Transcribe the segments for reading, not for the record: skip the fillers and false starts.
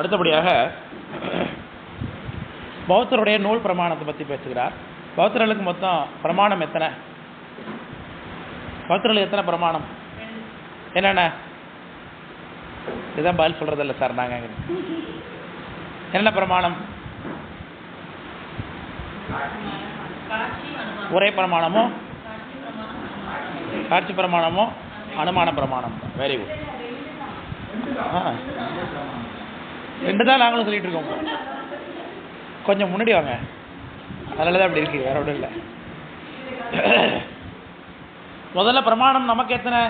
அடுத்தபடியாக பௌத்தருடைய நூல் பிரமாணத்தை பற்றி பேசுகிறார். பௌத்தர்களுக்கு மொத்தம் பிரமாணம் எத்தனை? பௌத்தர்களுக்கு எத்தனை பிரமாணம்? என்னென்ன? இதுதான் பதில் சொல்றதில்லை சார். நாங்கள் என்ன பிரமாணம்? ஒரே பிரமாணமோ, காட்சி பிரமாணமோ, அனுமான பிரமாணம்? Very good. ரெண்டு தான் நாங்களும் சொல்லிட்டு இருக்கோம். கொஞ்சம் முன்னாடி வாங்க. அதனால தான் அப்படி இருக்கு, வேற ஒன்றும் இல்லை. முதல்ல பிரமாணம் நமக்கு எத்தனை?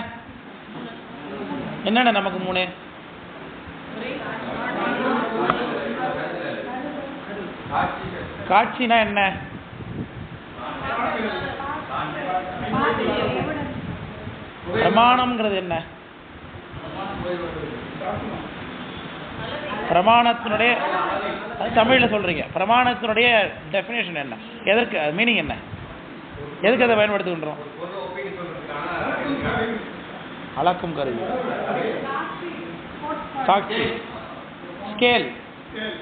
என்னென்ன நமக்கு? 3. காட்சினா என்ன? பிரமாணம்ங்கிறது என்ன? பிரமாணத்தினுடைய தமிழ்ல சொல்றீங்க. பிரமாணத்தினுடைய டெஃபினேஷன் என்ன? எதற்கு மீனிங் என்ன? எதுக்கு அதை பயன்படுத்துகின்றோம்? அளக்கும் கருவி, சாட்சி, ஸ்கேல்.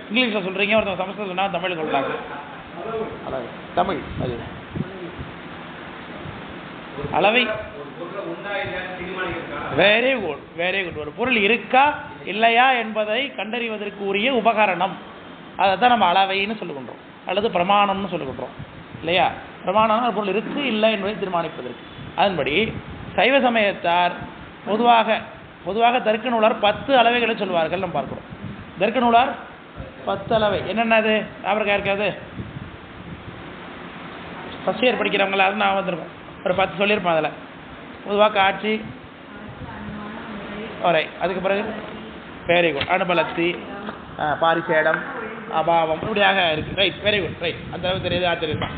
இங்கிலீஷ்ல சொல்றீங்க, ஒருத்தவங்க சமஸ்கிருதம் சொன்னா தமிழ் சொல்றாங்க. தமிழ் அது அளவை. Very good, very good. ஒரு பொருள் இருக்கா இல்லையா என்பதை கண்டறிவதற்கு உரிய உபகரணம், அதை தான் நம்ம அளவைன்னு சொல்லுகின்றோம், அல்லது பிரமாணம்னு சொல்லுகின்றோம் இல்லையா? பிரமாணம் ஒரு பொருள் இருக்கு இல்லை என்பதை தீர்மானிப்பதற்கு. அதன்படி சைவ சமயத்தார் பொதுவாக தர்க்க நூலார் 10 அளவைகளை சொல்வார்கள். நம்ம பார்க்கிறோம். தர்க்க நூலார் 10 அளவை. என்னென்னது ஞாபகம் இருக்காது? ஃபர்ஸ்ட் இயர் படிக்கிறவங்களா அது நான் வந்திருக்கோம், ஒரு 10 சொல்லியிருப்பேன். அதில் பொதுவாக காட்சி, ஒரே, அதுக்கு பிறகு வெரி குட், அனுபலத்தி, பாரிசேடம், அபாவம், இப்படியாக இருக்குது. Right, very good, right. அந்த அளவு தெரியுது, ஆச்சரியம்,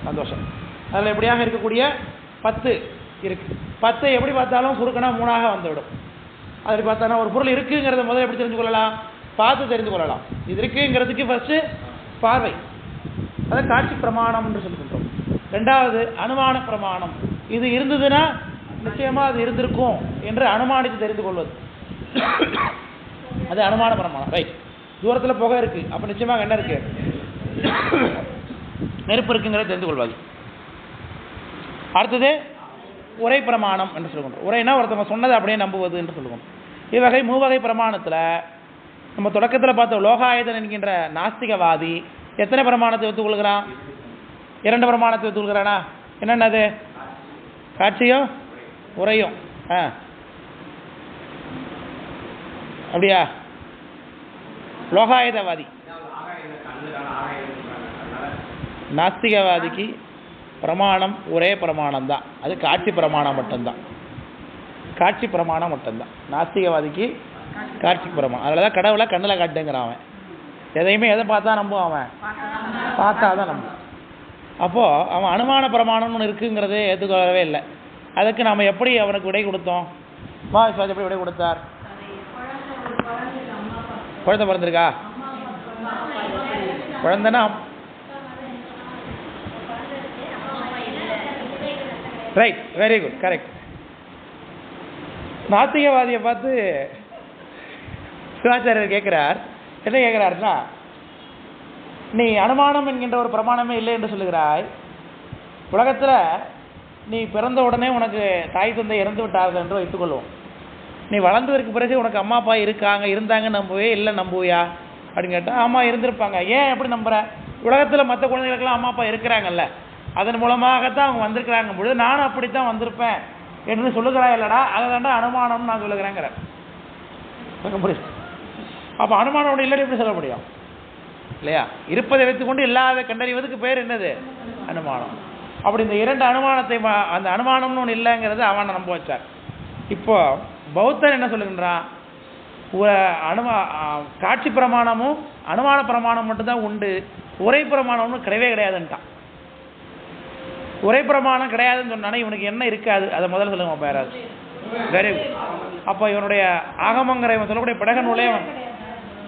சந்தோஷம். அதில் இப்படியாக இருக்கக்கூடிய 10 இருக்குது. 10 எப்படி பார்த்தாலும் சுருக்கனா 3ஆக வந்துவிடும். அப்படி பார்த்தானா ஒரு பொருள் இருக்குங்கிறத முதல்ல எப்படி தெரிஞ்சு கொள்ளலாம்? பார்த்து தெரிந்து கொள்ளலாம். இது இருக்குங்கிறதுக்கு ஃபர்ஸ்ட் பார்வை, அதை காட்சி பிரமாணம் என்று சொல்கின்றோம். 2வது அனுமான பிரமாணம். இது இருந்ததுன்னா நிச்சயமா அது இருந்திருக்கும் என்று அனுமானித்து தெரிந்து கொள்வது, அது அனுமான பிரமாணம். ரைட். தூரத்தில் புகை இருக்கு, அப்ப நிச்சயமாக என்ன இருக்கு? நெருப்பு இருக்குங்கிறத தெரிந்து கொள்வது. அடுத்தது உரை பிரமாணம் என்று சொல்லுவோம். உரைனா ஒருத்தவங்க சொன்னதை அப்படியே நம்புவது என்று சொல்லுவோம். இவ்வகை 3 வகை பிரமாணத்தில் நம்ம தொடக்கத்தில் பார்த்த லோகாயுதன் என்கின்ற நாஸ்திகவாதி எத்தனை பிரமாணத்தை ஒத்துக்கொள்கிறான்? 2 பிரமாணத்தை ஒத்துக்கொள்கிறானா? என்னென்னது? காட்சியும் உரையும். அப்படியா? லோகாயுதவாதி, நாஸ்திகவாதிக்கு பிரமாணம் ஒரே பிரமாணம் தான், அது காட்சி பிரமாணம் மட்டும்தான். காட்சி பிரமாணம் மட்டும்தான் நாஸ்திகவாதிக்கு காட்சி பிரமாணம். அதில் தான் கடவுளை கண்ணில் காட்டுங்கிறான் அவன். எதையுமே எதை பார்த்தா நம்புவான் அவன்? பார்த்தா தான் நம்புவான். அப்போது அவன் அனுமான பிரமாணம்னு ஒன்று இருக்குங்கிறதே ஏற்றுக்கொள்ளவே இல்லை. அதுக்கு நாம் எப்படி அவனுக்கு விடை கொடுத்தோம்? மகாவிஸ்வாஸ் எப்படி விடை கொடுத்தார்? குழந்தை பிறந்திருக்கா? குழந்தைன்னா ரைட், வெரி குட், கரெக்ட். நாத்திகவாதியை பார்த்து சிவாச்சாரியர் கேட்கிறார். என்ன கேட்கிறாருன்னா, நீ அனுமானம் என்கின்ற ஒரு பிரமாணமே இல்லை என்று சொல்லுகிறாய். உலகத்தில் நீ பிறந்த உடனே உனக்கு தாய் தந்தை இறந்து விட்டார்கள் என்று வைத்துக்கொள்வோம். நீ வளர்ந்ததற்கு பிறகு உனக்கு அம்மா அப்பா இருந்தாங்க நம்புவே இல்லை நம்புவியா அப்படின்னு கேட்டால், ஆமாம் இருந்திருப்பாங்க. ஏன் எப்படி நம்புற? உலகத்தில் மற்ற குழந்தைகளுக்கெல்லாம் அம்மா அப்பா இருக்கிறாங்கல்ல, அதன் மூலமாகத்தான் அவங்க வந்திருக்கிறாங்க பொழுது நானும் அப்படித்தான் வந்திருப்பேன் என்று சொல்லுகிறாய் இல்லடா, அதை தாண்டா அனுமானம்னு நான் சொல்லுகிறேங்கிற. புரியுது? அப்போ அனுமானம் இல்லைன்னு எப்படி சொல்ல முடியும் இல்லையா? இருப்பதை வைத்துக்கொண்டு இல்லாத கண்டறிவதுக்கு பேர் என்னது? அனுமானம். அப்படி இந்த 2 அனுமானத்தை, அந்த அனுமானம்னு ஒன்று இல்லைங்கிறது அவனை நம்ப வச்சார். இப்போ பௌத்தன் என்ன சொல்லுகின்றான்? காட்சி பிரமாணமும் அனுமான பிரமாணம் மட்டும்தான் உண்டு, உரை பிரமாணம்னு கிடையவே கிடையாதுன்ட்டான். உரை பிரமாணம் கிடையாதுன்னு சொன்னானே இவனுக்கு என்ன இருக்காது? அதை முதல்ல சொல்லுங்க பேராது. Very good. அப்போ இவனுடைய ஆகமங்கிற இவன் சொல்லக்கூடிய பிடக நூலே அவன்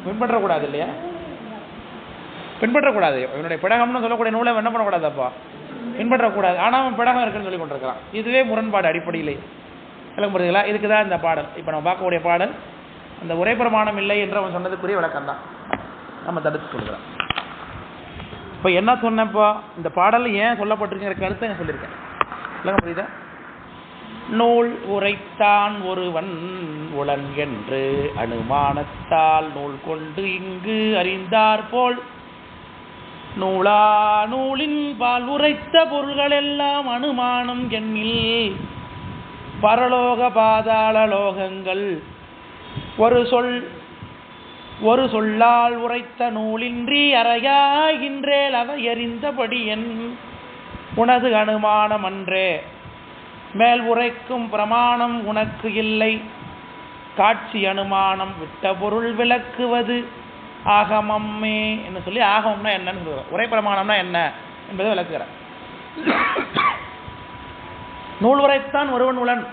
பின்பற்றக்கூடாது இல்லையா? பின்பற்றக்கூடாது. இவனுடைய பிடகம்னு சொல்லக்கூடிய நூலை என்ன பண்ணக்கூடாது? அப்போ பின்பற்றக்கூடாது. ஆனால் அவன் பிடகம் இருக்குன்னு சொல்லி கொண்டிருக்கிறான். இதுவே முரண்பாடு அடிப்படையிலே. விளக்கம் புரியுதுங்களா? இதுக்கு தான் இந்த பாடல். இப்போ நம்ம பார்க்கக்கூடிய பாடல் அந்த உரை பிரமாணம் இல்லை என்று அவன் சொன்னதுக்குரிய விளக்கம் தான் நம்ம தடுத்து சொல்கிறோம். இப்போ என்ன சொன்னப்போ இந்த பாடல் ஏன் சொல்லப்பட்டிருக்கிற கருத்தை நான் சொல்லியிருக்கேன். இல்லைங்க புரியுதா? நூல் உரைத்தான் ஒருவன் உளன் என்று அனுமானத்தால் நூல் கொண்டு இங்கு அறிந்தார் போல் நூலா நூலின் பால் உரைத்த பொருள்கள் எல்லாம் அனுமானம் எண்ணில் பரலோக பாதாள லோகங்கள் ஒரு சொல்லால் உரைத்த நூலின்றி அறையாகின்றேல் அவை எறிந்தபடி என் உனது அனுமானம் அன்றே மேல் உரைக்கும் பிரமாணம் உனக்கு இல்லை காட்சி அனுமானம் விட்ட பொருள் விளக்குவது ஆகமம்மே என்று சொல்லி ஆகமம்னா என்னன்னு சொல்லுவார். உரை பிரமாணம்னா என்ன என்பதை விளக்குகிறார். நூல் உரைத்தான் ஒருவன் உளன்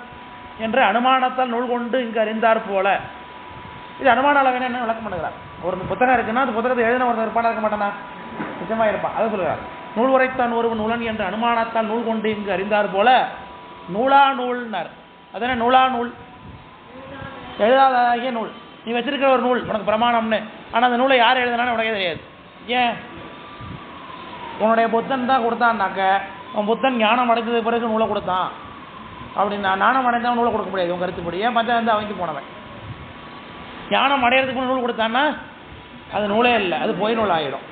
என்ற அனுமானத்தால் நூல் கொண்டு இங்கு அறிந்தார் போல. இது அனுமான அளவின என்ன விளக்கம் பண்ணுகிறார். ஒரு புத்தகம் இருக்குன்னா அந்த புத்தகத்தை எழுதின ஒரு இருப்பானா இருக்க மாட்டானா? நிச்சயமா இருப்பான். அதை சொல்லுகிறார். நூல் உரைத்தான் ஒருவன் உளன் என்ற அனுமானத்தால் நூல் கொண்டு இங்கு அறிந்தார் போல நூலா நூல்னார். அதன நூலா நூல் எழுதாதாகிய நூல். நீ வச்சிருக்கிற ஒரு நூல் உனக்கு பிரமாணம்னு, ஆனால் அந்த நூலை யார் எழுதினான்னு உனக்கே தெரியாது. ஏன்? உன்னுடைய புத்தன் தான் கொடுத்தான்னாக்க உன் புத்தன் ஞானம் அடைந்தது பிறகு நூலை கொடுத்தான் அப்படின்னா ஞானம் அடைந்தவன் நூலை கொடுக்க முடியாது உன் கருத்துப்படி. ஏன் பார்த்தா வந்து அவங்கி போனவன் ஞானம் அடையிறதுக்கு நூல் கொடுத்தான்னா அது நூலே இல்லை, அது பொய் நூல் ஆகிடும்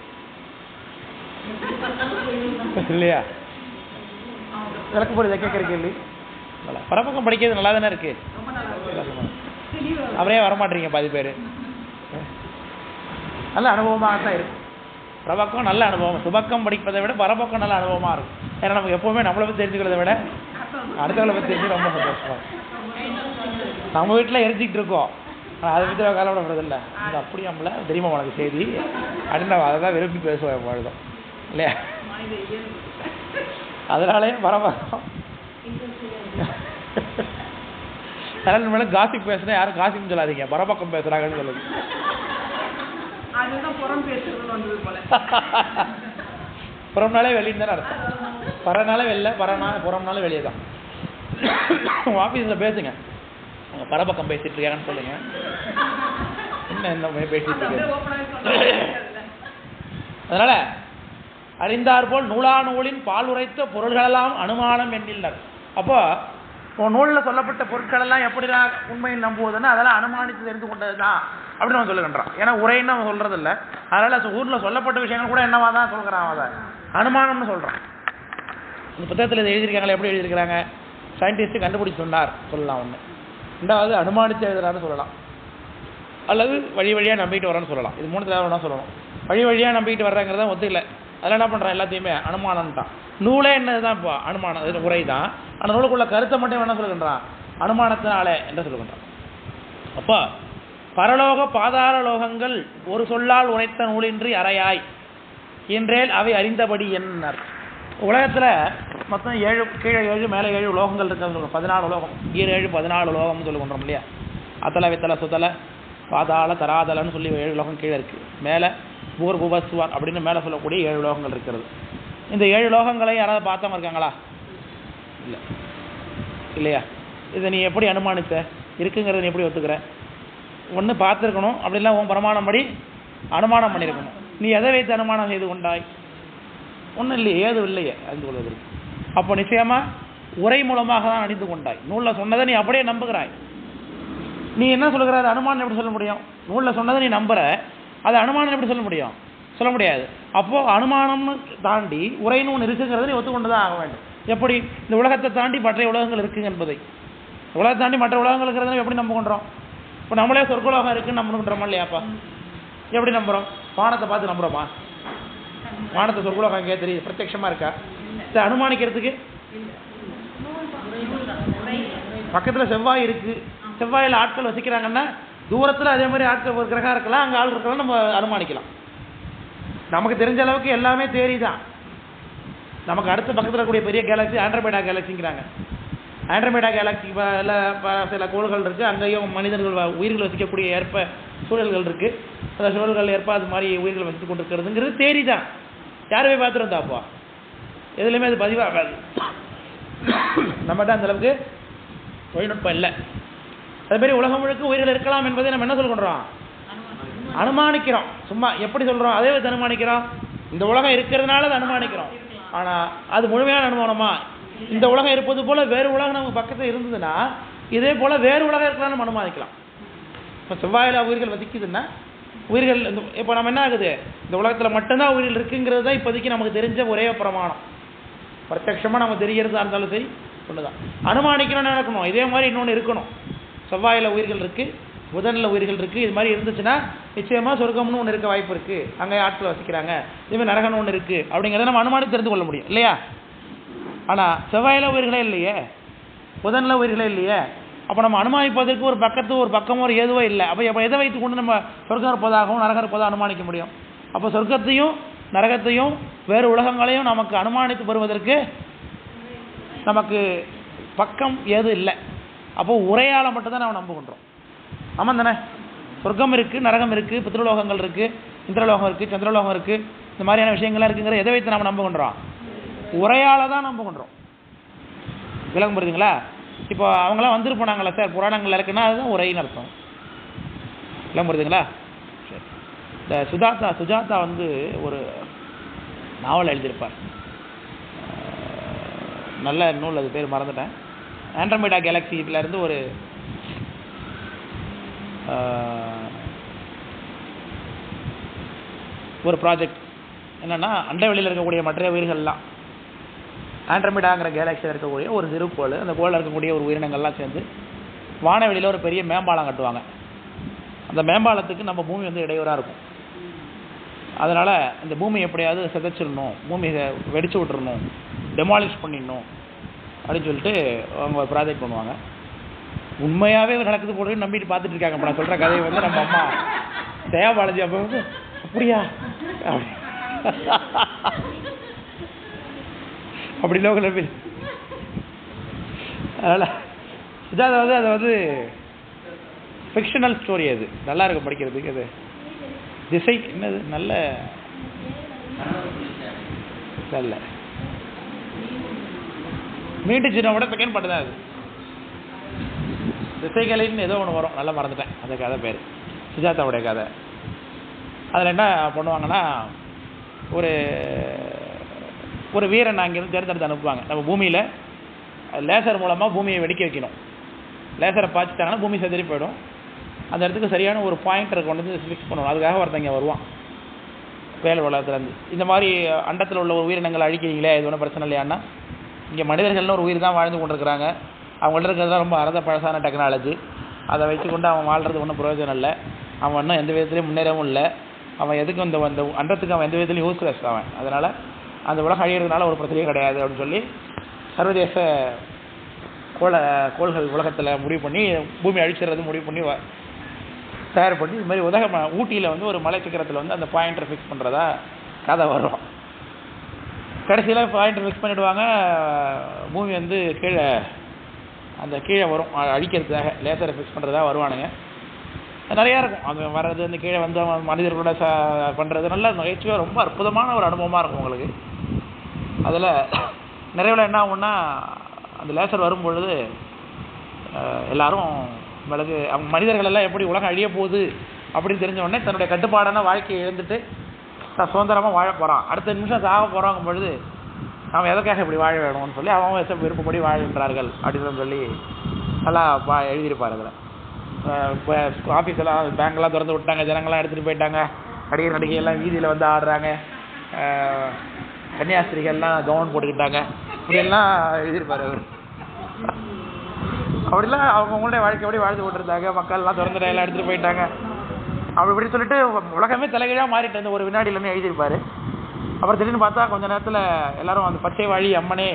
இல்லையா? விளக்கு போய் இதை கேட்குற கேள்வி. பரபக்கம் படிக்கிறது நல்லா தானே இருக்கு. அவரே வரமாட்டீங்க பாதி பேர். நல்ல அனுபவமாக தான் இருக்கு. பிரபக்கம் நல்ல அனுபவம். சுபக்கம் படிப்பதை விட பரபக்கம் நல்ல அனுபவமாக இருக்கும். ஏன்னா நமக்கு எப்போவுமே நம்மளை பற்றி தெரிஞ்சுக்கிறத விட அடுத்தவங்களை பற்றி தெரிஞ்சு ரொம்ப சந்தோஷமாக. நம்ம வீட்டில் எரிஞ்சிக்கிட்டு இருக்கோம், ஆனால் அதை பற்றி கவலைப்படுறதில்லை. இந்த அப்படி நம்மள தெரியுமா உனக்கு செய்தி அப்படின்னு நம்ம அதை தான் விரும்பி பேசுவோம் பொழுதும் இல்லையா? அதனாலே பரபக்கம். அதனால மேலே காசிப் பேசுனா யாரும் காசிப்னு சொல்லாதீங்க, பரபக்கம் பேசுகிறாங்கன்னு சொல்லுங்க. புறம்னாலே வெளின்னு தானே அர்த்தம். பரனாலே வெளில, புறம்னாலே வெளியே தான். உங்கள் ஆஃபீஸில் பேசுங்க, அவங்க பரபக்கம் பேசிட்டு இருக்காங்கன்னு சொல்லுங்க. என்ன இந்த மாதிரி பேசிட்டு இருக்க. அதனால அறிந்தார் போல் நூலா நூலின் பால் உரைத்த பொருள்களெல்லாம் அனுமானம் எண்ணினர். அப்போ உன் நூலில் சொல்லப்பட்ட பொருட்களெல்லாம் எப்படிலாம் உண்மையை நம்புவதுன்னு அதெல்லாம் அனுமானித்து தெரிந்து கொண்டது தான் அப்படின்னு அவன் சொல்லுகின்றான். ஏன்னா உரைன்னு அவன் சொல்றது இல்லை. அதனால் ஊரில் சொல்லப்பட்ட விஷயங்கள் கூட என்னவா தான் சொல்கிறான், அதை அனுமானம்னு சொல்கிறான். இந்த புத்தகத்தில் இதை எழுதியிருக்காங்களே, எப்படி எழுதியிருக்கிறாங்க? சயின்டிஸ்ட்டு கண்டுபிடிச்சு சொன்னார் சொல்லலாம் ஒன்று. ரெண்டாவது அனுமானித்து எழுதுறான்னு சொல்லலாம், அல்லது வழி வழியாக நம்பிக்கிட்டு வரான்னு சொல்லலாம். இது மூணு தேவைன்னா சொல்லணும். வழி வழியாக நம்பிக்கிட்டு வர்றாங்கிறத ஒத்துக்கல. அதெல்லாம் என்ன பண்ணுறான், எல்லாத்தையுமே அனுமானம்ட்டான். நூலே என்னது தான் இப்போ அனுமானம், இது உரை தான். அந்த நூலுக்குள்ள கருத்தை மட்டும் என்ன சொல்லுகின்றான், அனுமானத்தினாலே என்று சொல்லுகின்றான். அப்போ பரலோக பாதாள லோகங்கள் ஒரு சொல்லால் உரைத்த நூலின்றி அறையாய் என்றேல் அவை அறிந்தபடி என்னார். உலகத்தில் மொத்தம் 7, கீழே 7, மேலே 7 லோகங்கள் இருக்குன்னு சொல்லுவோம். 14 லோகம், கீழே 7 14 லோகம்னு சொல்லுகின்றோம் இல்லையா? அத்தலை வித்தலை சுத்தலை பாதாள தராதலன்னு சொல்லி 7 லோகம் கீழே இருக்குது. மேலே பூர் புபஸ்வார் அப்படின்னு மேலே சொல்லக்கூடிய 7 லோகங்கள் இருக்கிறது. இந்த 7 லோகங்களை யாராவது பார்த்தவங்க இருக்காங்களா? இல்லை இல்லையா? இதை நீ எப்படி அனுமானித்த இருக்குங்கிறத நீ எப்படி ஒத்துக்கிற? ஒன்று பார்த்துருக்கணும், அப்படிலாம் உன் பிரமாணம் படி அனுமானம் பண்ணியிருக்கணும். நீ எதை வைத்து அனுமானம் செய்து கொண்டாய்? ஒன்றும் இல்லையே, ஏதும் இல்லையே அறிந்து கொள்வதற்கு. அப்போ நிச்சயமாக உரை மூலமாக தான் அறிந்து கொண்டாய். நூலில் சொன்னதை நீ அப்படியே நம்புகிறாய். நீ என்ன சொல்கிற, அது அனுமானம் எப்படி சொல்ல முடியும்? நூலில் சொன்னதை நீ நம்புற, அது அனுமானம் எப்படி சொல்ல முடியும்? சொல்ல முடியாது. அப்போது அனுமானம்னு தாண்டி உரைன்னு ஒன்று இருக்குங்கிறத நீ ஒத்துக்கொண்டு தான் ஆக வேண்டும். எப்படி? இந்த உலகத்தை தாண்டி மற்ற உலகங்கள் இருக்குங்க என்பதை, உலகத்தை தாண்டி மற்ற உலகங்கள் இருக்கிறத எப்படி நம்புகின்றோம்? இப்போ நம்மளே சொர்க்கலோகம் இருக்குன்னு நம்புகின்றோமா இல்லையாப்பா? எப்படி நம்புகிறோம்? வானத்தை பார்த்து நம்புகிறோமா? வானத்தை சொர்க்கலோகம் அங்கே தெரியுது, பிரத்யட்சமாக இருக்கா? இதை அனுமானிக்கிறதுக்கு பக்கத்தில் செவ்வாய் இருக்குது, செவ்வாயில் ஆட்கள் வசிக்கிறாங்கன்னா தூரத்தில் அதே மாதிரி ஆட்கள் ஒரு கிரகம் இருக்கலாம், அங்கே ஆள் இருக்கலாம், நம்ம அனுமானிக்கலாம். நமக்கு தெரிஞ்ச அளவுக்கு எல்லாமே தேரி தான். நமக்கு அடுத்த பக்கத்தில் இருக்கக்கூடிய பெரிய கேலக்ஸி ஆண்ட்ரோமேடா கேலக்சிங்கிறாங்க. ஆண்ட்ரோமேடா கேலக்சி சில கோள்கள் இருக்குது, அங்கேயும் மனிதர்கள் உயிர்கள் வசிக்கக்கூடிய ஏற்ப சூழல்கள் இருக்குது. அந்த சூழல்கள் ஏற்ப அது மாதிரி உயிர்கள் வசித்து கொண்டு இருக்கிறதுங்கிறது தேரி தான். யாருமே பார்த்துருந்தாப்பா, எதுலையுமே அது பதிவாகாது. நம்மகிட்ட அந்தளவுக்கு தொழில்நுட்பம் இல்லை. அதுமாரி உலகம் முழுக்க உயிர்கள் இருக்கலாம் என்பதை நம்ம என்ன சொல்கிறோம்? அனுமானிக்கிறோம். சும்மா எப்படி சொல்கிறோம்? அதே வச்சு அனுமானிக்கிறோம். இந்த உலகம் இருக்கிறதுனால அதை அனுமானிக்கிறோம். ஆனால் அது முழுமையான அனுமானமா? இந்த உலகம் இருப்பது போல வேறு உலகம் நமக்கு பக்கத்தில் இருந்ததுன்னா இதே போல் வேறு உலகம் இருக்கலாம் நம்ம அனுமானிக்கலாம். இப்போ செவ்வாயில் உயிர்கள் வசிக்குதுன்னா உயிர்கள் இப்போ நம்ம என்ன ஆகுது? இந்த உலகத்தில் மட்டும்தான் உயிர்கள் இருக்குங்கிறது தான் இப்போதைக்கு நமக்கு தெரிஞ்ச ஒரே பிரமாணம். பிரத்யட்சமாக நம்ம தெரியறதா இருந்தாலும் சரி ஒன்று தான். அனுமானிக்கணும்னு நடக்கணும். இதே மாதிரி இன்னொன்று இருக்கணும். செவ்வாயில் உயிர்கள் இருக்குது, புதனில் உயிர்கள் இருக்குது. இது மாதிரி இருந்துச்சுன்னா நிச்சயமாக சொர்க்கம்னு ஒன்று இருக்க வாய்ப்பு இருக்குது, அங்கே ஆட்கள் வசிக்கிறாங்க. இதுமாதிரி நரகம்னு ஒன்று இருக்குது அப்படிங்கிறத நம்ம அனுமானித்து தெரிந்து கொள்ள முடியும் இல்லையா? ஆனால் செவ்வாயில் உயிர்களே இல்லையே, புதனில் உயிர்களே இல்லையே. அப்போ நம்ம அனுமானிப்பதற்கு ஒரு பக்கமோ ஒரு ஏதுவோ இல்லை. அப்போ எதை வைத்து கொண்டு நம்ம சொர்க்கம் இருப்பதாகவும் நரகம் இருப்பதாக அனுமானிக்க முடியும்? அப்போ சொர்க்கத்தையும் நரகத்தையும் வேறு உலகங்களையும் நமக்கு அனுமானித்து வருவதற்கு நமக்கு பக்கம் ஏதும் இல்லை. அப்போ உரையால் மட்டும்தான் நம்ம நம்புகின்றோம். ஆமாம் தானே? சொர்க்கம் இருக்குது, நரகம் இருக்குது, பித்ருலோகங்கள் இருக்குது, இந்திரலோகம் இருக்குது, சந்திரலோகம் இருக்குது, இந்த மாதிரியான விஷயங்கள்லாம் இருக்குங்கிற எதை வைத்து நம்ம நம்புகின்றோம்? உரையால் தான் நம்புகின்றோம். விளக்கம் புரியுதுங்களா? இப்போ அவங்களாம் வந்துட்டு போனாங்களா சார், புராணங்கள் இருக்குன்னா அதுதான் உரைன்னு அர்த்தம். விளக்கம் புரியுதுங்களா? சரி. இந்த சுஜாதா வந்து ஒரு நாவல் எழுதியிருப்பார். நல்ல நூல், அது பேர் மறந்துட்டேன். ஆண்ட்ரோமேடா கேலக்சியில இருந்து ஒரு ப்ராஜெக்ட் என்னன்னா, அண்டவெளியில் இருக்கக்கூடிய மற்ற உயிர்கள்லாம் ஆண்ட்ரோமேடாங்கிற கேலக்சியில் இருக்கக்கூடிய ஒரு திருக்கோள், அந்த கோளில் இருக்கக்கூடிய ஒரு உயிரினங்கள்லாம் சேர்ந்து வானவெளியில் ஒரு பெரிய மேம்பாலம் கட்டுவாங்க. அந்த மேம்பாலத்துக்கு நம்ம பூமி வந்து இடையூறாக இருக்கும். அதனால் இந்த பூமி எப்படியாவது சிதைச்சிடணும், பூமியை வெடிச்சு விட்டுறணும், டெமாலிஷ் பண்ணிடணும் அப்படின்னு சொல்லிட்டு அவங்க ஒரு ப்ராஜெக்ட் பண்ணுவாங்க. உண்மையாகவே நடக்குது போட்டு நம்பிட்டு பார்த்துட்டு இருக்காங்க. இப்போ நான் சொல்கிற கதையை வந்து நம்ம அம்மா தயாபாலஜி அப்போ வந்து அப்படியா அப்படி லோக்கல் பேர். அதனால் இதாவது அதை வந்து ஃபிக்ஷனல் ஸ்டோரி. அது நல்லா இருக்கும் படிக்கிறதுக்கு. அது திசை என்னது நல்ல நல்ல மீண்டு சின்ன விட செகண்ட் பாட்டு தான். அது திசைகளின்னு ஏதோ ஒன்று வரும், நல்லா மறந்துட்டேன் அந்த கதை பேர். சுஜாதாவுடைய கதை. அதில் என்ன பண்ணுவாங்கன்னா, ஒரு வீரன் அங்கேருந்து தேர்ந்தெடுத்து அனுப்புவாங்க. நம்ம பூமியில் லேசர் மூலமாக பூமியை வெடிக்க வைக்கணும். லேசரை பாய்ச்சிட்டாங்கன்னா பூமி செதறி போயிடும். அந்த இடத்துக்கு சரியான ஒரு பாயிண்டரை கொண்டு வந்து ஃபிக்ஸ் பண்ணணும். அதுக்காக ஒருத்தங்க வருவான் வேலை உலகத்துலேருந்து. இந்த மாதிரி அண்டத்தில் உள்ள ஒரு உயிரினங்களை அழிக்கிறீங்களே, இது ஒன்றும் பிரச்சனை இல்லையான்னா, இங்கே மனிதர்கள்னு ஒரு உயிர் தான் வாழ்ந்து கொண்டு இருக்கிறாங்க. அவங்கள்ட்ட இருக்கிறதுலாம் ரொம்ப அறத பழசான டெக்னாலஜி. அதை வச்சுக்கொண்டு அவன் வாழ்கிறது ஒன்றும் பிரயோஜனம் இல்லை. அவன் இன்னும் எந்த விதத்துலையும் முன்னேறவும் இல்லை. அவன் எதுக்கும் இந்த அண்டத்துக்கு அவன் எந்த விதத்துலையும் யூஸ்லெஸ் அவன். அதனால் அந்த உலகம் அழிகிறதுனால ஒரு பிரச்சனையும் கிடையாது அப்படின்னு சொல்லி சர்வதேச கோள்கள் உலகத்தில் முடிவு பண்ணி பூமி அழிச்சிடுறது முடிவு பண்ணி தயார் பண்ணி இது மாதிரி ஊட்டியில் வந்து ஒரு மலை சிக்கரத்தில் வந்து அந்த பாயிண்டரை ஃபிக்ஸ் பண்ணுறதா கதை வரும். கடைசியில் பாயிண்டர் ஃபிக்ஸ் பண்ணிவிடுவாங்க. பூமி வந்து கீழே வரும் அழிக்கிறதுக்காக, லேசரை ஃபிக்ஸ் பண்ணுறதாக வருவானுங்க. நிறையா இருக்கும் அது வர்றது. அந்த கீழே வந்து மனிதர்களோட பண்ணுறது நல்ல நகைச்சுவாக ரொம்ப அற்புதமான ஒரு அனுபவமாக இருக்கும் உங்களுக்கு. அதில் நிறைவில் என்ன ஆகும்னா, அந்த லேசர் வரும்பொழுது எல்லோரும் உங்களுக்கு அவங்க மனிதர்கள் எல்லாம் எப்படி உலகம் அழிய போகுது அப்படின்னு தெரிஞ்ச உடனே தன்னுடைய கட்டுப்பாடான வாழ்க்கையை இழந்துட்டு சுதந்திரமாக வாழ போகிறான். அடுத்த நிமிஷம் சாக போகிறாங்க பொழுது அவன் எதற்காக இப்படி வாழ வேணும்னு சொல்லி அவன் விருப்பப்படி வாழ்கின்றார்கள் அப்படின்னு சொல்லி நல்லா எழுதியிருப்பார். அதில் இப்போ ஆஃபீஸெல்லாம் பேங்க்லாம் திறந்து விட்டாங்க, ஜனங்கள்லாம் எடுத்துகிட்டு போயிட்டாங்க, நடிகையெல்லாம் வீதியில் வந்து ஆடுறாங்க, கன்னியாஸ்திரிகள்லாம் கவுன் போட்டுக்கிட்டாங்க, இப்படியெல்லாம் எழுதியிருப்பார் அவர். அப்படிலாம் அவங்களுடைய வாழ்க்கையோடய வாழ்ந்து கொண்டிருந்தாங்க. மக்கள்லாம் திறந்து எல்லாம் எடுத்துகிட்டு போயிட்டாங்க அப்படி இப்படி சொல்லிட்டு உலகமே தலைகீழாக மாறிட்டு இருந்த ஒரு வினாடியிலன்னு எழுதியிருப்பார். அப்புறம் திடீர்னு பார்த்தா கொஞ்சம் நேரத்தில் எல்லாரும் அந்த பச்சை வாழி அம்மனே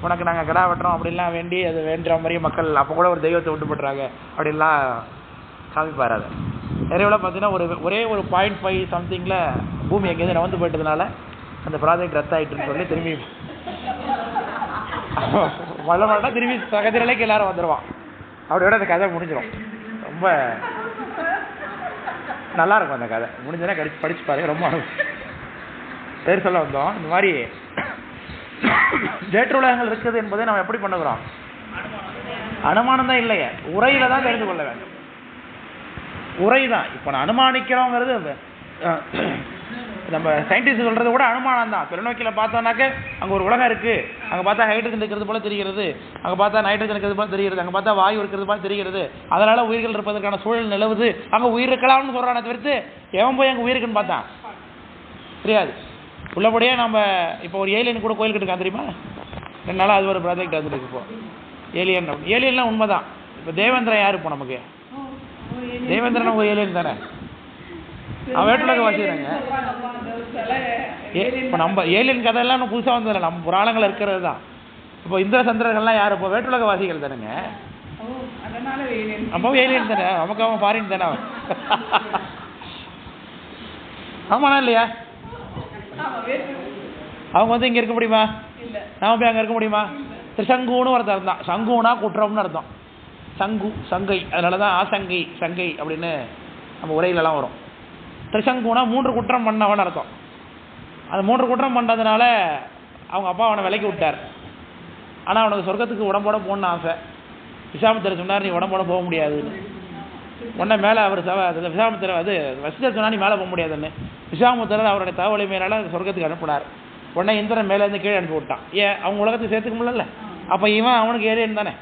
உனக்கு நாங்கள் கிடா வெட்டுறோம் அப்படின்லாம் வேண்டி அது வேண்டுற மாதிரி மக்கள் அப்போ கூட ஒரு தெய்வத்தை விட்டு போட்டுறாங்க அப்படின்லாம் காமிப்பார். அதை நிறைவில் பார்த்தீங்கன்னா ஒரே ஒரு 0.5 சம்திங்கில் பூமி எங்கேருந்து நவந்து போயிட்டதுனால அந்த ப்ராஜெக்ட் ரத்தாயிட்டுன்னு சொல்லி திரும்பி மழை திரும்பி சகதி நிலைக்கு எல்லாரும் வந்துடுவான். அப்படியோட அந்த கதை முடிஞ்சிடும். ரொம்ப நல்லாயிருக்கும் அந்த கதை. முடிஞ்சோன்னா படிச்சு பாருங்க. ரொம்ப பேர் சொல்ல வந்தோம். இந்த மாதிரி வேற்று உலகங்கள் இருக்குது என்பதை நம்ம எப்படி பண்ணுகிறோம்? அனுமானம் தான் இல்லையே, உரையில தான் தெரிந்து கொள்ள வேண்டும். உரை தான். இப்போ நான் அனுமானிக்கிறோங்கிறது நம்ம சயின்டிஸ்ட் சொல்கிறத கூட அனுமானம் தான். தொலைநோக்கியில் பார்த்தோன்னாக்க அங்கே ஒரு உலகம் இருக்குது, அங்கே பார்த்தா ஹைட்ரஜன் இருக்கிறது போல தெரிகிறது, அங்கே பார்த்தா நைட்ரஜன் இருக்கிறது போல தெரிகிறது, அங்கே பார்த்தா வாயு இருக்கிறது போல தெரிகிறது, அதனால் உயிர்கள் இருப்பதற்கான சூழல் நிலவுது, அங்கே உயிர் இருக்கலாம்னு சொல்கிறானே தவிர்த்து எவன் போய் அங்கே உயிர் இருக்குன்னு பார்த்தான் தெரியாது. உள்ளபடியே நம்ம இப்போ ஒரு ஏலியன் கூட கோயில் கட்டுருக்கான் தெரியுமா? 2 நாளாக அது ஒரு ப்ராஜெக்ட் வந்துருக்கு. இப்போ ஏலியன்லாம் உண்மை தான். இப்போ தேவேந்திரன் யார்? இப்போ நமக்கு தேவேந்திரன் ஒரு ஏலியன் தானே, அவன் வேட்டுலக வாசிக்கிறாங்க. இப்போ நம்ம ஏலியன் கதையெல்லாம் இன்னும் புதுசாக வந்ததில்லை, நம்ம புராணங்கள் இருக்கிறது தான். இப்போ இந்திர சந்திரர்கள்லாம் யார்? இப்போ வேட்டுலக வாசிகள் தானுங்க. அப்போ ஏலியன் தானே, நமக்கு அவன் ஃபாரின் தானே அவன். ஆமாண்ணா இல்லையா? அவங்க வந்து இங்கே இருக்க முடியுமா? நாம போய் அங்கே இருக்க முடியுமா? திருசங்குன்னு ஒருத்தர் இருந்தான். சங்குனா குற்றம்னு அர்த்தம். சங்கு சங்கை, அதனால தான் ஆசங்கை சங்கை அப்படின்னு நம்ம உரையிலலாம் வரும். திருசங்குனா 3 குற்றம் பண்ணவன் அர்த்தம். அந்த 3 குற்றம் பண்ணதுனால அவங்க அப்பா அவனை விலைக்கு விட்டார். ஆனால் அவனுக்கு சொர்க்கத்துக்கு உடம்போட போகணுன்னு ஆசை. விசாமித்திரர் சொன்னார், நீ உடம்போட போக முடியாதுன்னு. உடனே மேலே அவர் விசாமித்திரர் வசிஷ்டர் சொன்னால் நீ மேலே போக முடியாதுன்னு. விசாமித்திரர் அவருடைய தகவலிமையினால சொர்க்கத்துக்கு அனுப்பினார். உடனே இந்திரன் மேலேருந்து கீழே அனுப்பி விட்டான். ஏன்? அவங்க உலகத்துக்கு சேர்த்துக்க முடியல. அப்போ இவன் அவனுக்கு ஏலியன் தானே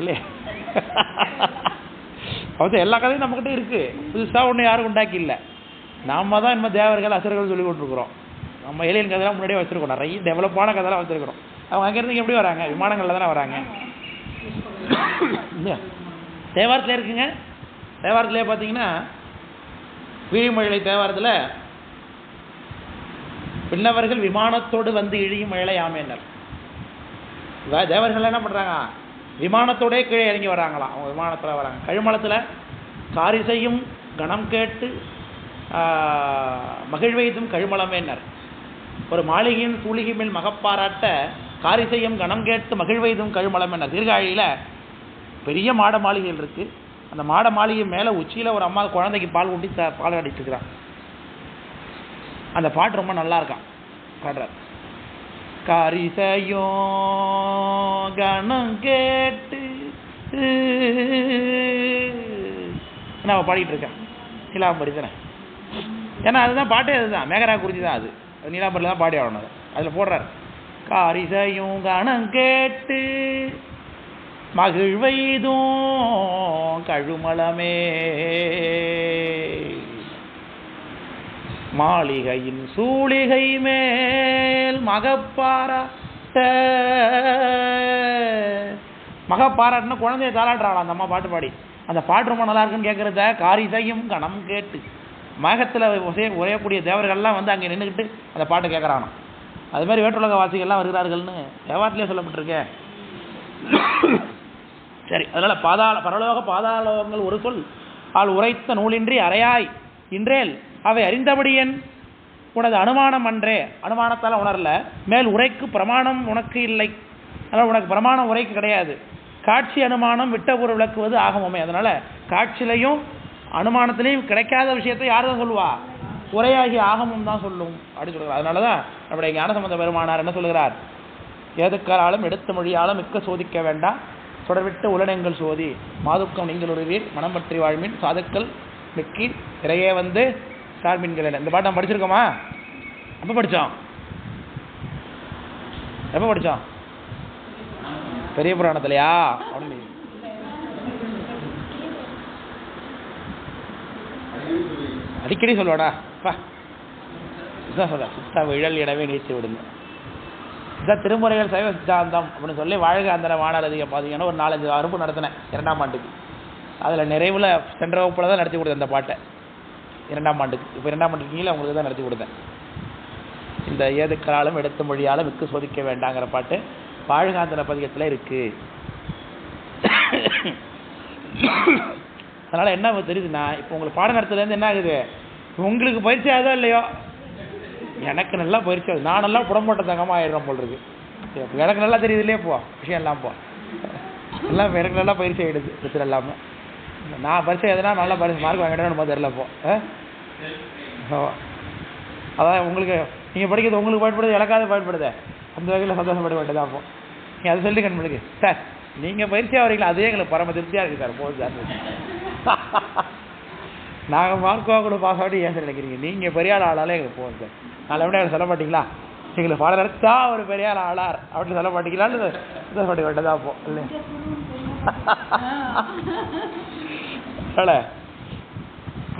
இல்லையா? அவன் எல்லா கதையும் நம்மக்கிட்ட இருக்குது, புதுசாக ஒன்று யாரும் உண்டாக்கி இல்லை. நாம தான் இனிமேல் தேவர்கள் அசுரர்கள் சொல்லி கொண்டிருக்கிறோம். நம்ம ஏலியன் கதையெல்லாம் முன்னாடியே வச்சுருக்கோம், நிறைய டெவலப்பான கதையெல்லாம் வச்சுருக்கிறோம். அவங்க அங்கேருந்து எப்படி வராங்க? விமானங்களில் தானே வராங்க. தேவாரத்தில் இருக்குங்க. தேவாரத்திலே பார்த்தீங்கன்னா வீழிமழை தேவாரத்தில் பின்னவர்கள் விமானத்தோடு வந்து இழியும் மழை ஆமேனர். தேவர்கள் என்ன பண்ணுறாங்க? விமானத்தோடே கீழே இறங்கி வராங்களாம். அவங்க விமானத்தில் வராங்க. கழுமலத்தில் காரிசையும் கணம் கேட்டு மகிழ்வைதும் கழுமலமேனர். ஒரு மாளிகையின் தூளிகை மேல் மகப்பாராட்ட காரிசையும் கணம் கேட்டு மகிழ்வைதும் கழுமலமேனர். சீர்காழியில் பெரிய மாட மாளிகைகள் இருக்குது. அந்த மாட மாளிகை மேலே உச்சியில் ஒரு அம்மா குழந்தைக்கு பால் ஊட்டி பால் அடிச்சுக்கிறான். அந்த பாட்டு ரொம்ப நல்லா இருக்கான். பாடுறார், காரிசையோ கணம் கேட்டு நான் பாடிட்டு இருக்கேன். நீலாம்பரி தானே, ஏன்னா அதுதான் பாட்டே, அதுதான் மேகரா குறிஞ்சி தான். அது நீலாம்பரியில் தான் பாடி ஆகணும். அதில் போடுறார், காரிசையும் கணம் கேட்டு மகிழ்வைதும் கழுமலமே மாளிகையின் சூளிகை மேல் மகப்பாராட்ட. மகப்பாராட்டுனா குழந்தைய தாளாட்டுறாங்களா அந்த அம்மா பாட்டு பாடி. அந்த பாட்டு ரொம்ப நல்லா இருக்குன்னு கேட்குறத காரிசையும் கணம் கேட்டு மேகத்தில் உரையக்கூடிய தேவர்கள்லாம் வந்து அங்கே நின்றுக்கிட்டு அந்த பாட்டு கேட்குறானோ. அது மாதிரி வேற்றுலக வாசிகள்லாம் வருகிறார்கள்னு தேவாரத்திலே சொல்லப்பட்டிருக்கேன். சரி, அதனால் பரலோக பாதாளோகங்கள் ஒரு சொல் ஆள் உரைத்த நூலின்றி அறையாய் இன்றேல் அவை அறிந்தபடியன் உனது அனுமானம் அன்றே. அனுமானத்தால் உணரல, மேல் உரைக்கு பிரமாணம் உனக்கு இல்லை, அதனால் உனக்கு பிரமாணம் உரைக்கு கிடையாது. காட்சி அனுமானம் விட்ட ஒரு விளக்குவது ஆகமுமே. அதனால் காட்சியிலையும் அனுமானத்திலையும் கிடைக்காத விஷயத்தை யார் தான் சொல்லுவா? உரையாகி ஆகமும் தான் சொல்லும் அப்படின்னு சொல்கிறார். அதனால தான் நம்முடைய ஞானசம்பந்த பெருமானார் என்ன சொல்கிறார்? ஏதுக்காலும் எடுத்த மொழியாலும் மிக்க சோதிக்க வேண்டாம், தொடர்விட்டு உலனெங்கள் சோதி மாதுக்கம் நீங்கள் ஒருவீர் மனம் பற்றி வாழ்மின் சாதுக்கள் மிக்கி இறையே வந்து சார்பின்கள். இந்த பாட்டு நம்ம படிச்சிருக்கோமா? எப்போ படித்தோம்? பெரிய புராணத்துலையா? அடிக்கடி சொல்லுவாடா பா, இதுதான் சொல்ல சுத்த விழல் இடவே நீச்சு விடுங்க. இதுதான் திருமுறைகள் சைவ சித்தாந்தம் அப்படின்னு சொல்லி வாழ்க அந்த வானரதிகம் பார்த்தீங்கன்னா ஒரு 4-5 வகுப்பு நடத்தினேன் 2ஆம் ஆண்டுக்கு. அதில் நிறைவில் சென்ற வகுப்பில் தான் நடத்தி கொடுத்தேன் இந்த பாட்டை 2ஆம் ஆண்டுக்கு. இப்போ 2ஆம் ஆண்டுக்கு கீழே உங்களுக்கு தான் நடத்தி கொடுத்தேன். இந்த ஏதுக்களாலும் எடுத்த மொழியாலும் மிக்க சோதிக்க வேண்டாங்கிற பாட்டு வாழ்காந்தன பதிகத்தில் இருக்குது. அதனால் என்ன தெரியுதுன்னா, இப்போ உங்களுக்கு பாடம் நடத்துலேருந்து என்ன ஆகுது? உங்களுக்கு பயிற்சி ஆகுதோ இல்லையோ, எனக்கு நல்லா பயிற்சி ஆகுது. நான் நல்லா புடம்போட்ட தங்கமாக ஆயிடுறேன் போல் இருக்கு. எனக்கு நல்லா தெரியுது இல்லையே போ விஷயம் எல்லாம் போ எல்லாம் எனக்கு நல்லா பயிற்சி ஆகிடுது பிரச்சனை இல்லாமல். நான் பரிசு எதுனா நல்லா பரிசு மார்க் வாங்கிட்டேன்னு நம்ம தெரியல போ. அதான் உங்களுக்கு நீங்கள் படிக்கிறது உங்களுக்கு பயன்படுது, எனக்காவது பயன்படுது. அந்த வகையில் சந்தோஷப்பட வேண்டியதான். அப்போ நீங்கள் அதை சொல்லி கண்மணிக்கு சார் நீங்கள் பயிற்சியாக வரீங்களா, அதே எங்களுக்கு பரம திருப்தியாக இருக்குது சார். போதும் சார். நாங்கள் மார்க்கோ கூட பாஸ் ஆகிட்டு ஏன் சார் நினைக்கிறீங்க? நீங்கள் பெரிய ஆளாலே எங்களுக்கு போதும் சார். நாளை விட சொல்ல மாட்டிங்களா, எங்களுக்கு பாடம் நடத்தா ஒரு பெரிய ஆளார் அப்படின்னு சொல்ல மாட்டீங்களான்னு சொல்லி விட்டதா போ இல்லை.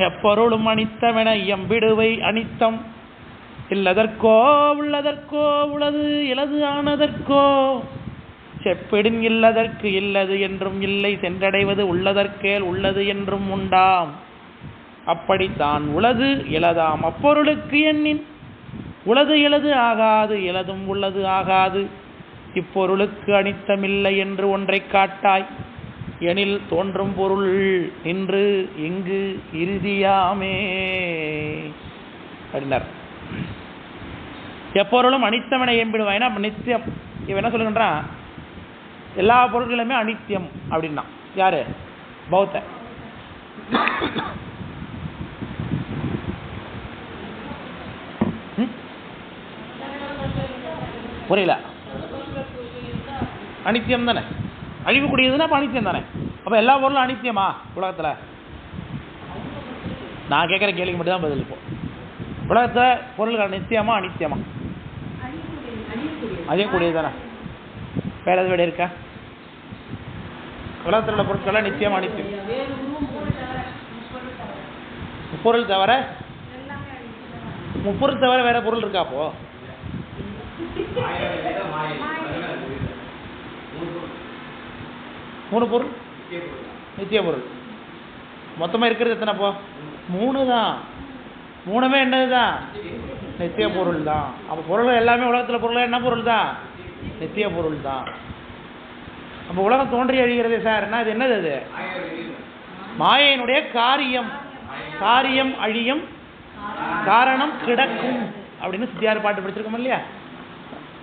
எப்பொருளும் அனித்தமென எம்பிடுவை அனித்தம் இல்லதற்கோ உள்ளதற்கோ உளது இலது ஆனதற்கோ செப்பிடின் இல்லதற்கு இல்லது என்றும் இல்லை சென்றடைவது உள்ளதற்கேல் உள்ளது என்றும் உண்டாம். அப்படித்தான் உளது இலதாம் அப்பொருளுக்கு எண்ணின் உளது இலது ஆகாது இலதும் உள்ளது ஆகாது. இப்பொருளுக்கு அனித்தமில்லை என்று ஒன்றை காட்டாய் எனில் தோன்றும் பொருள் நின்று இங்கு இறுதியாமே அப்படின்னார். எப்பொருளும் அனித்தமென எம்பிடுவான். ஏன்னா நித்தியம் இவன் என்ன சொல்லுகின்றான், எல்லா பொருட்களுமே அனித்தியம் அப்படின்னா. யாரு? பௌத்த. புரியல? அனித்தியம் தானே, அழிவுக்கூடியதுன்னா அப்போ அனித்தியம் தானே. அப்போ எல்லா பொருளும் அனித்தியமா உலகத்தில்? நான் கேட்குற கேள்விக்கு மட்டும் தான் பதில். இப்போ உலகத்தில் பொருள்கள் நித்தியமா அனித்தியமா? அழியக்கூடியது தானே. வேற எது விட இருக்கா? உலகத்தில் உள்ள பொருட்கள்லாம் நித்தியமா அனித்தியம். முப்பொருள் தவிர முப்பொருள் தவிர வேற பொருள் இருக்கா? அப்போ மூணு பொருள் நித்திய பொருள். மொத்தமாக இருக்கிறது எத்தனை? அப்போ மூணு தான். மூணுமே என்னது தான்? நித்திய பொருள் தான். அப்போ பொருள் எல்லாமே உலகத்தில் பொருள் என்ன பொருள் தான்? நித்திய பொருள் தான். அப்போ உலகம் தோன்றி அழிகிறது சார். என்ன இது? என்னது அது? மாயையினுடைய காரியம். காரியம் அழியும், காரணம் கிடக்கும் அப்படின்னு சித்தியார் பாட்டு படிச்சிருக்கோம் இல்லையா?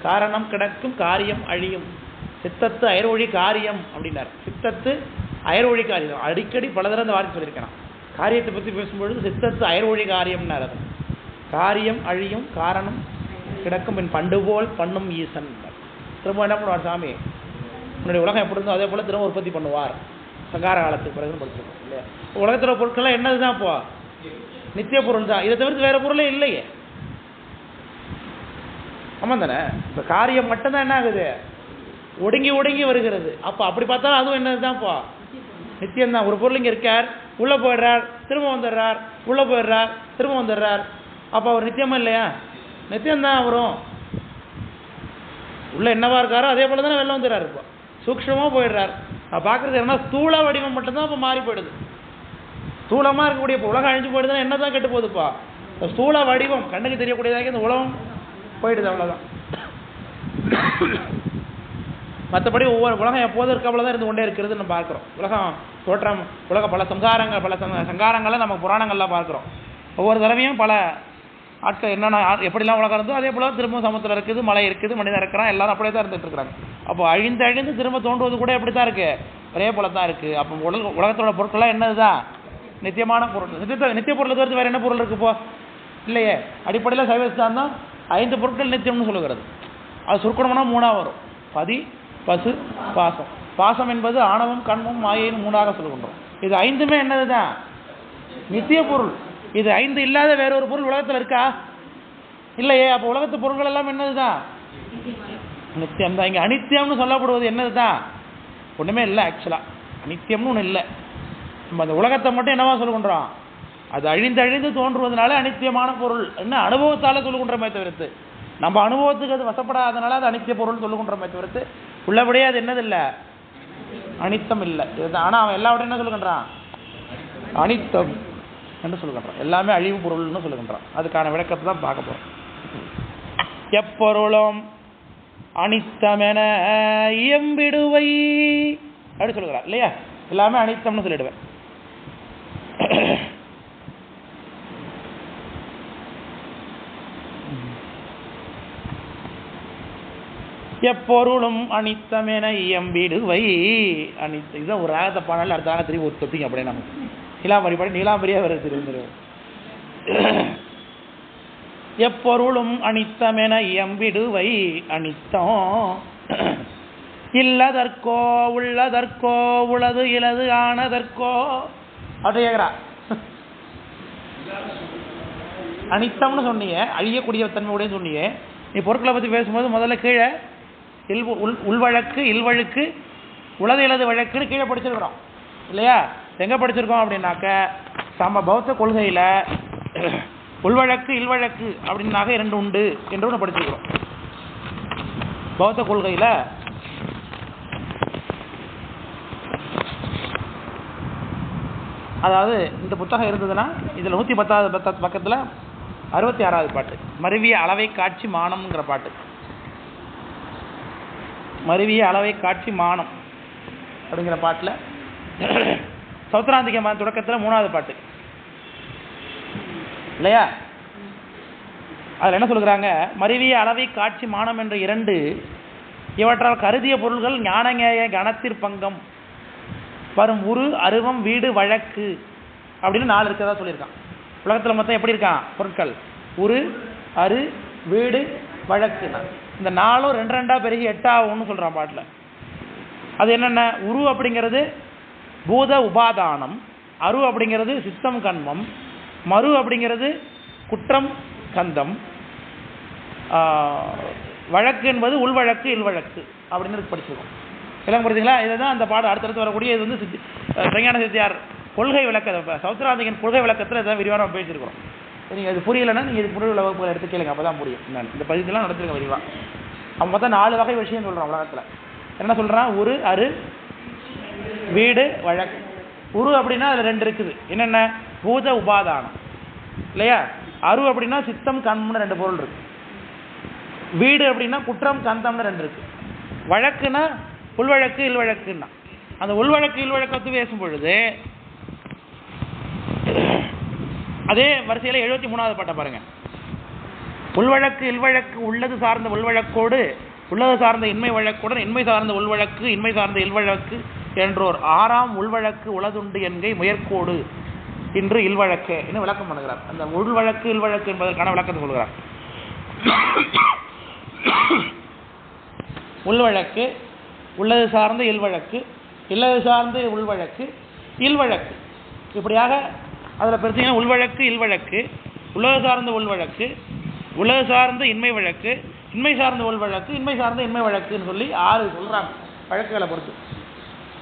காரணம் கிடக்கும், காரியம் அழியும். சித்தத்து அயர்வொழி காரியம் அப்படின்னார். சித்தத்து அயர்வொழி காரியம் அடிக்கடி பல தடவை அந்த வார்த்தை சொல்லியிருக்கேன். காரியத்தை பற்றி பேசும்பொழுது சித்தத்து அயர்வொழி காரியம்னார். அது காரியம் அழியும், காரணம் கிடக்கும், என் பண்டு போல் பண்ணும் ஈசன். திரும்ப என்ன பண்ணுவார் சாமி? உன்னுடைய உலகம் எப்படி இருந்தோ அதே போல் திரும்ப உற்பத்தி பண்ணுவார் சங்கார காலத்துக்கு பிறகு படிச்சிருக்கோம் இல்லையா? உலகத்தில் பொருட்கள்லாம் என்னது தான்? இப்போ நித்திய பொருள் தான். இதை தவிர்த்து வேற பொருளே இல்லையே. ஆமாம் தானே? இப்போ காரியம் மட்டும்தான் என்ன ஆகுது? ஒடுங்கி ஒடுங்கி வருகிறது. அப்போ அப்படி பார்த்தாலும் அதுவும் என்னது தான்ப்பா? நித்தியம்தான். ஒரு பொருள் இங்கே இருக்கார், உள்ளே போயிடுறார், திரும்ப வந்துடுறார், உள்ளே போயிடுறார், திரும்ப வந்துடுறார். அப்போ அவர் நித்தியமா இல்லையா? நித்தியம்தான். அவரும் உள்ளே என்னவா இருக்காரோ அதே போல தானே வெளில வந்துடுறாரு. இப்போ சூக்ஷமாக போயிடுறார். பார்க்குறது என்ன? ஸ்தூல வடிவம் மட்டும்தான் இப்போ மாறி போயிடுது. ஸ்தூலமாக இருக்கக்கூடிய இப்போ உலகம் அழிஞ்சு போயிடுதுன்னா என்ன தான் கெட்டு போகுதுப்பா? ஸ்தூல வடிவம் கண்ணுக்கு தெரியக்கூடியதாக இந்த உலகம் போயிடுது, அவ்வளோதான். மற்றபடி ஒவ்வொரு உலகம் எப்போதும் இருக்காமல் தான் இருந்து கொண்டே இருக்கிறது நம்ம பார்க்குறோம். உலகம் தோற்றம், உலக பல சங்காரங்கள், பல சங்காரங்களை நம்ம புராணங்கள்லாம் பார்க்குறோம். ஒவ்வொரு தடவையும் பல ஆட்கள் என்னென்ன எப்படிலாம் உலகம் இருந்தோ அதே போல் திரும்ப சமுத்திரம் இருக்குது, மலை இருக்குது, மனிதன் இருக்கிறான், எல்லாரும் அப்படியே தான் இருந்துகிட்டு இருக்கிறாங்க. அப்போ அழிந்து அழிந்து திரும்ப தோன்றுவது கூட எப்படி தான் இருக்குது? ஒரே போல தான் இருக்குது. அப்போ உலகத்தோட பொருட்கள்லாம் என்னது தான்? நித்தியமான பொருள். நித்திய பொருளை தவிர்த்து வேறு என்ன பொருள் இருக்குப்போ? இல்லையே. அடிப்படையில் சைவ சித்தாந்தம் 5 பொருட்கள் நித்தியம்னு சொல்லுகிறது. அது சுருக்கணும்னா 3ஆக வரும். பதி, பசு, பாசம். பாசம் என்பது ஆணவம், கண்மம், மாயைன்னு 3ஆக சொல்லுகின்றோம். இது 5மே என்னது தான்? நித்திய பொருள். இது 5 இல்லாத வேற ஒரு பொருள் உலகத்தில் இருக்கா? இல்லையே. அப்போ உலகத்து பொருள்கள் எல்லாம் என்னது தான்? நித்தியம் தான். இங்கே அனித்தியம்னு சொல்லப்படுவது என்னது தான்? ஒன்றுமே இல்லை. ஆக்சுவலாக அனித்தியம்னு ஒன்று இல்லை. நம்ம அந்த உலகத்தை மட்டும் என்னவா சொல்லுகின்றோம்? அது அழிந்து அழிந்து தோன்றுவதனால அனித்தியமான பொருள் என்ன அனுபவத்தால் சொல்லுகின்றமே தவிர்த்து, நம்ம அனுபவத்துக்கு அது வசப்படாதனால அது அனித்திய பொருள் சொல்லுகின்றமே தவிர்த்து உள்ளபடியே அது என்னது இல்லை? அனித்தம் இல்லை. இதுதான். ஆனால் அவன் எல்லாவற்றையும் என்ன சொல்லுகின்றான்? அனித்தம் என்று சொல்லுகின்றான். எல்லாமே அழிவு பொருள்னு சொல்லுகின்றான். அதுக்கான விளக்கத்தை தான் பார்க்க போகிறோம். எப்பொருளும் அனித்தமென இயம்பிடுவை அப்படி சொல்லுகிறார் இல்லையா? எல்லாமே அனித்தம்னு சொல்லிடுவேன். எப்பொருளும் அனித்தமென இயம்பிடுவை அனித்த. இதுதான் ஒரு ராகத்தை பாடல அடுத்த ராக திரும்பி ஒரு தொட்டிங்க அப்படியே நமக்கு நீலாம்பரி பாடி நீலாம்பரியாக வர திரும்ப. எப்பொருளும் அனித்தமென இயம்பிடுவை அனித்தம் இல்லதற்கோ உள்ளதற்கோ உளது இலது ஆனதற்கோ அப்படி கேட்குறா. அனித்தம்னு சொன்னியே, அழியக்கூடிய தன்மையுடைய சொன்னியே, நீ பொருட்களை பற்றி பேசும்போது முதல்ல கீழே உள்வழக்கு இல்வழுக்கு உளது இலது வழக்குன்னு கீழே படிச்சிருக்கிறோம் இல்லையா? எங்கே படிச்சிருக்கோம் அப்படின்னாக்க நம்ம பௌத்த கொள்கையில் உள்வழக்கு இல்வழக்கு அப்படின்னாக்க 2 உண்டு என்று ஒன்று படிச்சிருக்கிறோம். பௌத்த கொள்கையில் அதாவது இந்த புத்தகம் இருந்ததுன்னா இதில் 110வது பக்கத்தில் 66வது பாட்டு, மருவிய அளவை காட்சி மானம்ங்கிற பாட்டு. மருவிய அளவை காட்சி மானம் அப்படிங்கிற பாட்டில் சௌத்ராந்திக தொடக்கத்தில் 3வது பாட்டு இல்லையா? அதில் என்ன சொல்கிறாங்க? மருவிய அளவை காட்சி மானம் என்ற 2 இவற்றால் கருதிய பொருள்கள் ஞானஞேய கணத்திற்பங்கம் வரும் உரு அருவம் வீடு வழக்கு அப்படின்னு 4 இருக்கிறதா சொல்லியிருக்கான். உலகத்தில் மொத்தம் எப்படி இருக்கான் பொருட்கள்? உரு அரு வீடு வழக்கு. இந்த 4ம் 2 2 பெருகி 8 ஆகும்னு சொல்கிறான் பாட்டில். அது என்னென்ன? உரு அப்படிங்கிறது பூத உபாதானம், அரு அப்படிங்கிறது சித்தம் கண்மம், மறு அப்படிங்கிறது குற்றம் கந்தம், வழக்கு என்பது உள்வழக்கு இல்வழக்கு அப்படின்னு படிச்சிருக்கோம். எல்லாம் புரியுதுங்களா? இதுதான் அந்த பாடம் அடுத்தடுத்து வரக்கூடிய. இது வந்து விஞ்ஞான சித்தியார் கொள்கை விளக்க சௌத்ராந்திகன் கொள்கை விளக்கத்தில் இதான் விரிவாக பேசியிருக்கிறோம். நீங்கள் இது புரியலைன்னா நீங்கள் இது புரிய வகுப்புகளை எடுத்து கேளுங்க, அப்போ தான் புரியும். நான் இந்த பதிவுலாம் நடத்திருக்கேன் விரிவாக. அவன் மொத்தம் 4 வகை விஷயம் சொல்கிறான் உலகத்தில். என்ன சொல்கிறான்? உரு அரு வீடு வழக்கு. உரு அப்படின்னா அதில் 2 இருக்குது. என்னென்ன? பூத உபாதானம் இல்லையா? அரு அப்படின்னா சித்தம் கண்மம்னு 2 பொருள் இருக்கு. வீடு அப்படின்னா குற்றம் கந்தம்னு 2 இருக்கு. வழக்குன்னா உள்வழக்கு இல்வழக்குன்னா. அந்த உள்வழக்கு இல்வழக்கத்து பேசும் பொழுது அதே வரிசையில் 73வது பாட்டை பாருங்க. உள்வழக்கு இல்வழக்கு உள்ளது சார்ந்த உள்வழக்கோடு உள்ளது சார்ந்த இன்மை வழக்குடன் இன்மை சார்ந்த உள்வழக்கு இன்மை சார்ந்த இல்வழக்கு என்றோர் 6ஆம் உள்வழக்கு உளதுண்டு என்கை முயற்கோடு இன்று இல்வழக்கு என்று விளக்கம் பண்ணுகிறார். அந்த உள்வழக்கு இல்வழக்கு என்பதற்கான விளக்கத்தை சொல்கிறார். உள்வழக்கு உள்ளது சார்ந்த இல்வழக்கு, இல்லது சார்ந்த உள்வழக்கு, இல்வழக்கு. இப்படியாக அதில் பிரச்சனை உள்வழக்கு இல்வழக்கு, உள்ளது சார்ந்த உள்வழக்கு, உலக சார்ந்த இன்மை வழக்கு, இன்மை சார்ந்த உள்வழக்கு, இன்மை சார்ந்த இன்மை வழக்குன்னு சொல்லி 6 சொல்கிறாங்க வழக்குகளை பொறுத்து.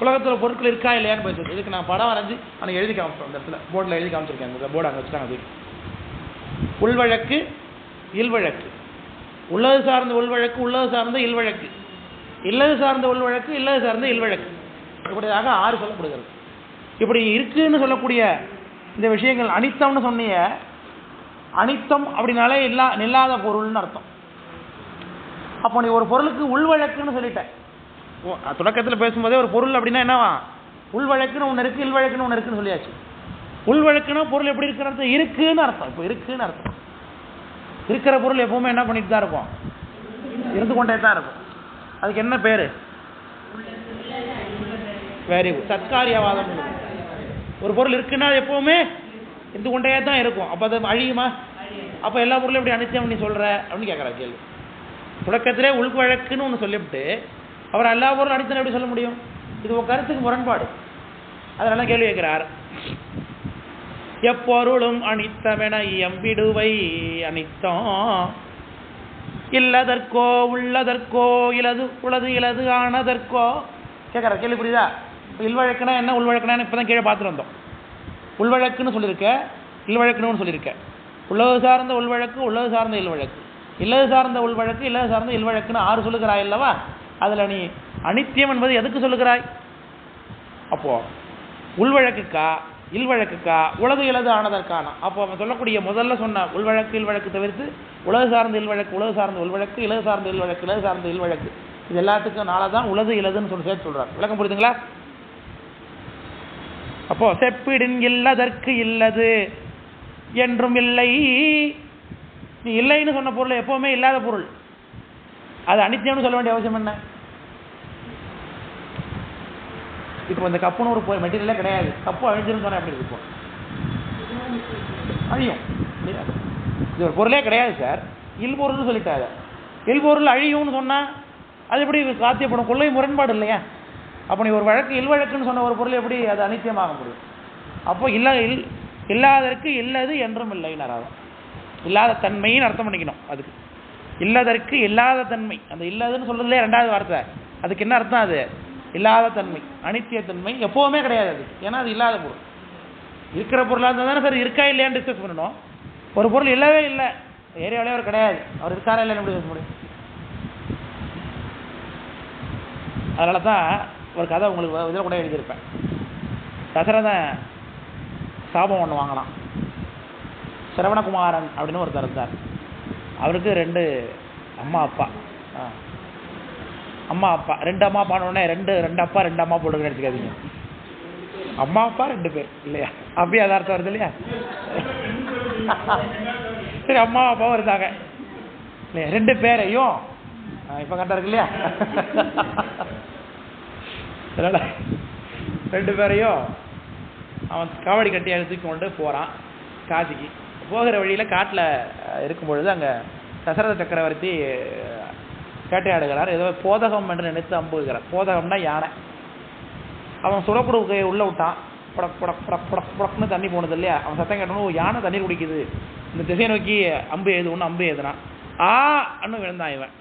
உலகத்தில் பொருட்கள் இருக்கா இல்லையான்னு பேசுறது. இதுக்கு நான் படம் வரைஞ்சி ஆனால் எழுதி காமிப்பேன். அந்த இடத்துல போர்டில் எழுதி காமிச்சிருக்கேன். அந்த போர்டு அங்கே வச்சுட்டாங்க. உள்வழக்கு இல்வழக்கு, உள்ளது சார்ந்த உள்வழக்கு, உள்ளது சார்ந்த இல்வழக்கு, இல்லது சார்ந்த உள்வழக்கு, இல்லது சார்ந்த இல்வழக்கு. இப்படியாக 6 சொல்லப்படுகிறது. இப்படி இருக்குன்னு சொல்லக்கூடிய இந்த விஷயங்கள் அனித்தம்னு சொன்னிய, அனித்தம் அப்படின்னாலே நில்லாத பொருள்னு அர்த்தம். அப்போ நீ ஒரு பொருளுக்கு உள்வழக்குன்னு சொல்லிட்ட. தொடக்கத்தில் பேசும்போதே ஒரு பொருள் அப்படின்னா என்னவா? உள்வழக்குன்னு ஒன்று இருக்குது, இல்வழக்குன்னு ஒன்று இருக்குன்னு சொல்லியாச்சு. உள்வழக்குன்னா பொருள் எப்படி இருக்கிற அர்த்தம்? இருக்குன்னு அர்த்தம். இப்போ இருக்குன்னு அர்த்தம். இருக்கிற பொருள் எப்பவுமே என்ன பண்ணிட்டு தான் இருக்கும்? இருந்து கொண்டே தான் இருக்கும். அதுக்கு என்ன பேர்? வெரி குட், சத்காரியவாதம். ஒரு பொருள் இருக்குன்னா அது எப்பவுமே இருந்து கொண்டே தான் இருக்கும். அப்போ அது அழியுமா? அப்போ எல்லா பொருளும் எப்படி அனித்தியம் நீ சொல்கிற அப்படின்னு கேட்குற கேள்வி. தொடக்கத்திலே உள்வழக்குன்னு ஒன்று சொல்லிவிட்டு அவர் எல்லா பொருளும் அனித்தம் எப்படி சொல்ல முடியும்? இது ஒரு கருத்துக்கு முரண்பாடு. அதனால கேள்வி கேட்கிறார். எப்பொருளும் அனித்தமென எம்பிடுவை அனித்தம் இல்லதற்கோ உள்ளதற்கோ உளது இலது ஆனதற்கோ கேட்குற கேள்வி புரியுதா? இல்வழக்குனா என்ன, உள்வழக்குனா இப்போ தான் கீழே பார்த்துட்டு வந்தோம். உள்வழக்குன்னு சொல்லியிருக்க, இல்வழக்குன்னு சொல்லியிருக்க. உள்ளது சார்ந்த உள்வழக்கு, உள்ளது சார்ந்த இல்வழக்கு, இல்லது சார்ந்த உள்வழக்கு, இல்லது சார்ந்த இல்வழக்குன்னு 6 சொல்லுகிறாய் அல்லவா? அதில் நீ அனித்தியம் என்பது எதுக்கு சொல்லுகிறாய்? அப்போ உள்வழக்குக்கா இல்வழக்குக்கா உலது இலது ஆனதற்கான? அப்போ அவன் சொல்லக்கூடிய முதல்ல சொன்ன உள்வழக்கு இல்வழக்கு தவிர்த்து உலது சார்ந்த இல்வழக்கு, உலது சார்ந்த உள்வழக்கு, இலது சார்ந்த இல்வழக்கு, இலது சார்ந்த இல்வழக்கு, இது எல்லாத்துக்கும் நாளாக தான் உலது இலதுன்னு சொல்லி சேர்த்து சொல்கிறார். விளக்கம் புரியுதுங்களா? அப்போ செப்பிடின் இல்லதற்கு இல்லது என்றும் இல்லை. நீ இல்லைன்னு சொன்ன பொருள் எப்பவுமே இல்லாத பொருள், அது அனித்தியம்னு சொல்ல வேண்டிய அவசியம் என்ன? இப்போ இந்த கப்புன்னு ஒரு மெட்டீரியலே கிடையாது, கப்பு அழிஞ்சிருந்து சொன்னால் எப்படி இருக்கும்? அழியும். இது ஒரு பொருளே கிடையாது சார், இல்பொருள்னு சொல்லிட்டாங்க. இல்பொருள் அழியும்னு சொன்னால் அது எப்படி சாத்தியப்படும்? கொள்கை முரண்பாடு இல்லையா? அப்போ நீ ஒரு வழக்கு இல்வழக்குன்னு சொன்ன ஒரு பொருள் எப்படி அது அனித்தியமாக முடியும்? அப்போ இல்லாததற்கு இல்லது என்றும் இல்லைன்னு அர்த்தம். இல்லாத தன்மைன்னு அர்த்தம் பண்ணிக்கணும். அதுக்கு இல்லதற்கு இல்லாத தன்மை, அந்த இல்லதுன்னு சொல்றதுலே ரெண்டாவது வார்த்தை, அதுக்கு என்ன அர்த்தம்? அது இல்லாத தன்மை, அனித்திய தன்மை எப்போவுமே கிடையாது அது. ஏன்னா அது இல்லாத பொருள். இருக்கிற பொருளாக இருந்தால் தானே சார் இருக்கா இல்லையான்னு டிஸ்கஸ் பண்ணணும். ஒரு பொருள் இல்லவே இல்லை, ஏரியாவிலே அவர் கிடையாது, அவர் இருக்காரா இல்லைன்னு எப்படி பேச முடியும்? அதனால தான் ஒரு கதை உங்களுக்கு இதில் கூட எழுதியிருப்பேன். தசரதன் சாபம் ஒன்று வாங்கலாம். சிரவணகுமாரன் அப்படின்னு ஒருத்தர் இருந்தார். அவருக்கு 2 அம்மா அப்பா. அம்மா அப்பா 2 அம்மா அப்பானோடனே 2 அப்பா 2 அம்மா போட்டுக்க எடுத்துக்காதீங்க. அம்மா அப்பா 2 பேர் இல்லையா? அப்படியே அது அர்த்தம் வருது இல்லையா? சரி, அம்மா அப்பாவும் இருந்தாங்க இல்லையா? 2 பேரையும் இப்போ கரெக்டாக இருக்கு இல்லையா? 2 பேரையும் அவன் காவடி கட்டி தூக்கி கொண்டு போகிறான் காசிக்கு. போகிற வழியில் காட்டில் இருக்கும் பொழுது அங்கே தசரத சக்கரவர்த்தி வேட்டையாடுகிறார். ஏதோ போதகம் என்று நினைத்து அம்புகிறார். போதகம்னா யானை. அவன் சுரப்புடுக்கை உள்ளே விட்டான். புடக் புடக் புடக் புடக் புடக்னு தண்ணி போனது இல்லையா? அவன் சத்தம் கேட்டோன்னு யானை தண்ணீர் குடிக்குது, இந்த திசையை நோக்கி அம்பு ஏதுன்னு அம்பு ஏதுனான். அன்னு விழுந்தான் இவன்.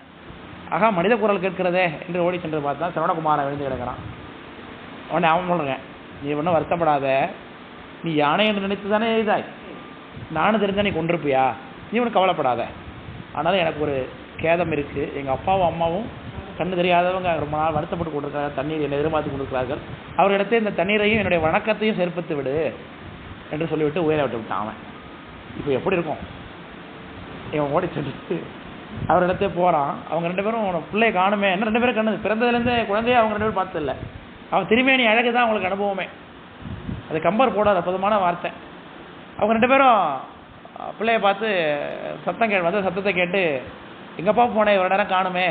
ஆகா, மனித குரல் கேட்கிறதே என்று ஓடி சென்று பார்த்தான். சிரவணகுமாரன் விழுந்து கிடக்கிறான். அவனை அவன் சொல்கிறேன், நீ ஒன்றும் வருத்தப்படாத, நீ யானை என்று நினைத்து தானே எழுதாய், நானும் தெரிஞ்சா நீ கொண்டிருப்பியா, நீ ஒன்றும் கவலைப்படாத. ஆனாலும் எனக்கு ஒரு கேதம் இருக்குது. எங்கள் அப்பாவும் அம்மாவும் கண்ணு தெரியாதவங்க ரொம்ப நாள் வருத்தப்பட்டு கொண்டிருக்கிறாங்க, தண்ணீர் என்னை எதிர்பார்த்து கொண்டிருக்கிறார்கள், அவர்களிடத்தை இந்த தண்ணீரையும் என்னுடைய வணக்கத்தையும் சேர்ப்பித்து விடு என்று சொல்லிவிட்டு உயிரை விட்டு விட்டான் அவன். இப்போ எப்படி இருக்கும்? இவன் ஓடி சென்று அவரிடத்தே போகிறான். அவங்க 2 பேரும் பிள்ளையை காணுமே, என்ன 2 பேரும் கண்ணு பிறந்ததுலேருந்தே குழந்தையே அவங்க 2 பேரும் பார்த்ததில்ல. அவன் திருமேனி அழகு தான் அவங்களுக்கு அனுபவமே. அது கம்பர் போடாத அற்புதமான வார்த்தை. அவங்க 2 பேரும் பிள்ளையை பார்த்து சத்தத்தை கேட்டு, எங்கப்பா போனேன், இவ்வளோ நேரம் காணுமே,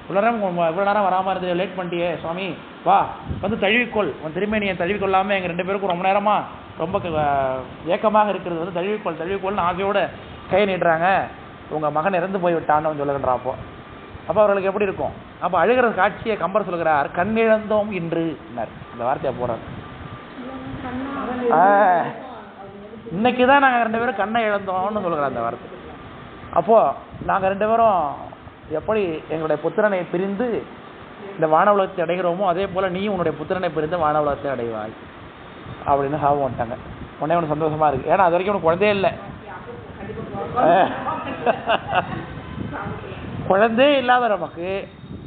இவ்வளோ நேரம் வராமல் இருந்து லேட் பண்ணிட்டியே சுவாமி, வா வந்து தழுவிக்கொள், உன் திருமேனியை தழுவிக்கொள்ளாமல் எங்கள் 2 பேருக்கும் ரொம்ப நேரமாக ரொம்ப ஏக்கமாக இருக்கிறது, வந்து தழுவிக்கொள்னு ஆசையோடு கை நீட்டுறாங்க. உங்கள் மகன் இறந்து போய் விட்டான்னு சொல்லுகின்றான். அப்போ அவர்களுக்கு எப்படி இருக்கும்? அப்போ அழுகிற காட்சியை கம்பர் சொல்கிறார், கண் இழந்தோம் இன்று. இந்த வார்த்தையை போடுறார். இன்னைக்கு தான் நாங்கள் 2 பேரும் கண்ணை இழந்தோம்னு சொல்கிறார் அந்த வார்த்தை. அப்போது நாங்கள் 2 பேரும் எப்படி எங்களுடைய புத்திரனை பிரிந்து இந்த வான உலகத்தை அடைகிறோமோ, அதே போல் நீயும் உன்னுடைய புத்திரனை பிரிந்து வான உலகத்தை அடைவாய் அப்படின்னு சாபம் வந்துட்டாங்க. உடனே உனக்கு சந்தோஷமாக இருக்குது, ஏன்னா அது வரைக்கும் உனக்கு குழந்தையே இல்லை. குழந்தையே இல்லாத நமக்கு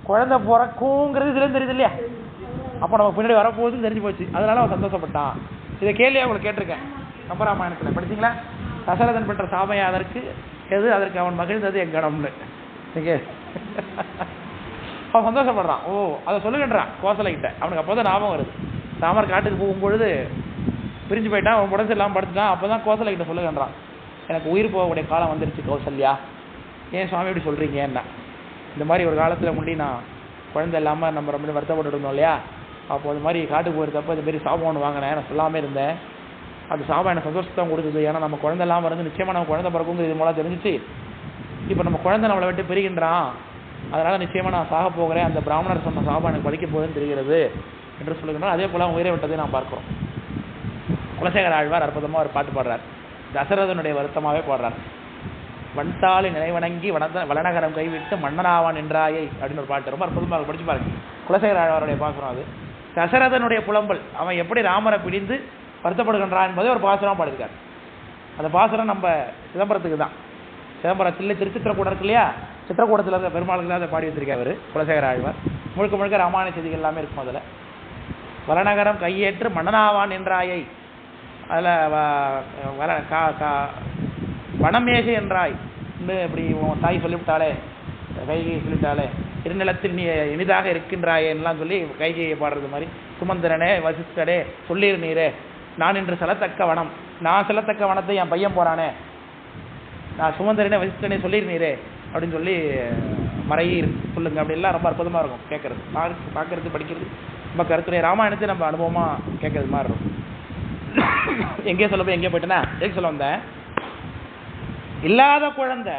குழந்தை பிறக்குங்கிறது இதுலேருந்து தெரியுது இல்லையா? அப்போ நமக்கு பின்னாடி வரப்போகுதுன்னு தெரிஞ்சு போச்சு. அதனால அவன் சந்தோஷப்பட்டான். இதை கேள்வியாக உங்களுக்கு கேட்டிருக்கேன், கம்பராமாயணத்தில் படிச்சிங்களா? தசரதன் பெற்ற சாபம் அதற்கு எது, அதற்கு அவன் மகிழ்ந்தது எங்கடம்னு. அவன் சந்தோஷப்படுறான். ஓ, அதை சொல்லுகின்றான் கோசலைக்கிட்ட. அவனுக்கு அப்போ தான் ஞாபகம் வருது, ராமர் காட்டுக்கு போகும்பொழுது பிரிஞ்சு போயிட்டான், அவன் உடம்பு இல்லாமல் படுத்துட்டான். அப்போ தான் கோசலைக்கிட்ட சொல்லுகின்றான், எனக்கு உயிர் போகக்கூடிய காலம் வந்துருச்சு கௌசல்யா, ஏன் சுவாமி இப்படி சொல்கிறீங்க என்ன? இந்த மாதிரி ஒரு காலத்தில் முன்னாடி நான் குழந்தை இல்லாமல் நம்ம ரொம்ப வருத்தப்பட்டு இருந்தோம் இல்லையா? அப்போ அது மாதிரி காட்டுக்கு போயிருந்தப்போ இது மாரி சாபம் ஒன்று வாங்கினேன், நான் சொல்லாமல் இருந்தேன். அது சாபம் எனக்கு சந்தோஷத்தை கொடுத்தது. ஏன்னா நம்ம குழந்தை இல்லாமல் இருந்து நிச்சயமாக நம்ம குழந்தை பிறக்குங்கிறது இது மூலம் தெரிஞ்சிச்சு. இப்போ நம்ம குழந்தை நம்மளை விட்டு பிரிகின்றான், அதனால் நிச்சயமாக நான் சாக போகிறேன், அந்த பிராமணர் சொன்ன சாபம் எனக்கு பலிக்க போகுதுன்னு தெரிகிறது என்று சொல்லுகின்றோம். அதே போல் அவன் உயிரை விட்டதை நான் பார்க்குறோம். குலசேகர ஆழ்வார் அற்புதமாக ஒரு பாட்டு பாடுறார், தசரதனுடைய வருத்தமாகவே பாடுறார். வன்தாளி நினைவணங்கி வளநகரம் கைவிட்டு மன்னனாவான் என்றாயை அப்படின்னு ஒரு பாட்டு ரொம்ப அற்புதமாக படிச்சு பாருங்க. குலசேகர ஆழ்வாருடைய பாசுரம் அது. தசரதனுடைய புலம்பல், அவன் எப்படி ராமரை பிடிந்து வருத்தப்படுகின்றான் என்பதை ஒரு பாசுரம் பாடியிருக்கார். அந்த பாசுரம் நம்ம சிதம்பரத்துக்கு தான். சிதம்பரத்தில் திருச்சித்திரக்கூடம் இருக்கு இல்லையா? சித்திரக்கூடத்தில் இருக்க பெருமாளுக்கு தான் அதை பாடி வச்சிருக்கார் அவர் குலசேகர ஆழ்வார். முழுக்க முழுக்க ராமாயண செய்திகள் எல்லாமே இருக்கும் அதில். வளநகரம் கையேற்று மன்னனாவான் என்றாயை, அதில் வனமேகு என்றாய் இப்படி உன் தாய் சொல்லிவிட்டாலே, கைகையை சொல்லிவிட்டாலே, இருநிலத்தில் நீ இனிதாக இருக்கின்றாயெல்லாம் சொல்லி கைகையை பாடுறது மாதிரி, சுமந்திரனே வசிஷ்டரே சொல்லீர் நீரே, நான் இன்று செல்லத்தக்க வனம், நான் செல்லத்தக்க வனத்தை என் பையன் போகிறானே, நான் சுமந்திரனே வசிஷ்டனே சொல்லீர் நீரே அப்படின்னு சொல்லி மறையீர் சொல்லுங்க அப்படின்லாம் ரொம்ப அற்புதமாக இருக்கும் கேட்குறது, பார்க்கறது, படிக்கிறது. நம்ம கருத்துடைய ராமாயணத்தை நம்ம அனுபவமாக கேட்கறது மாதிரி இருக்கும். எங்கேயே சொல்ல போய் எங்கேயே போயிட்டேன்னா எதுக்கு சொல்ல வந்தேன், இல்லாத குழந்தை,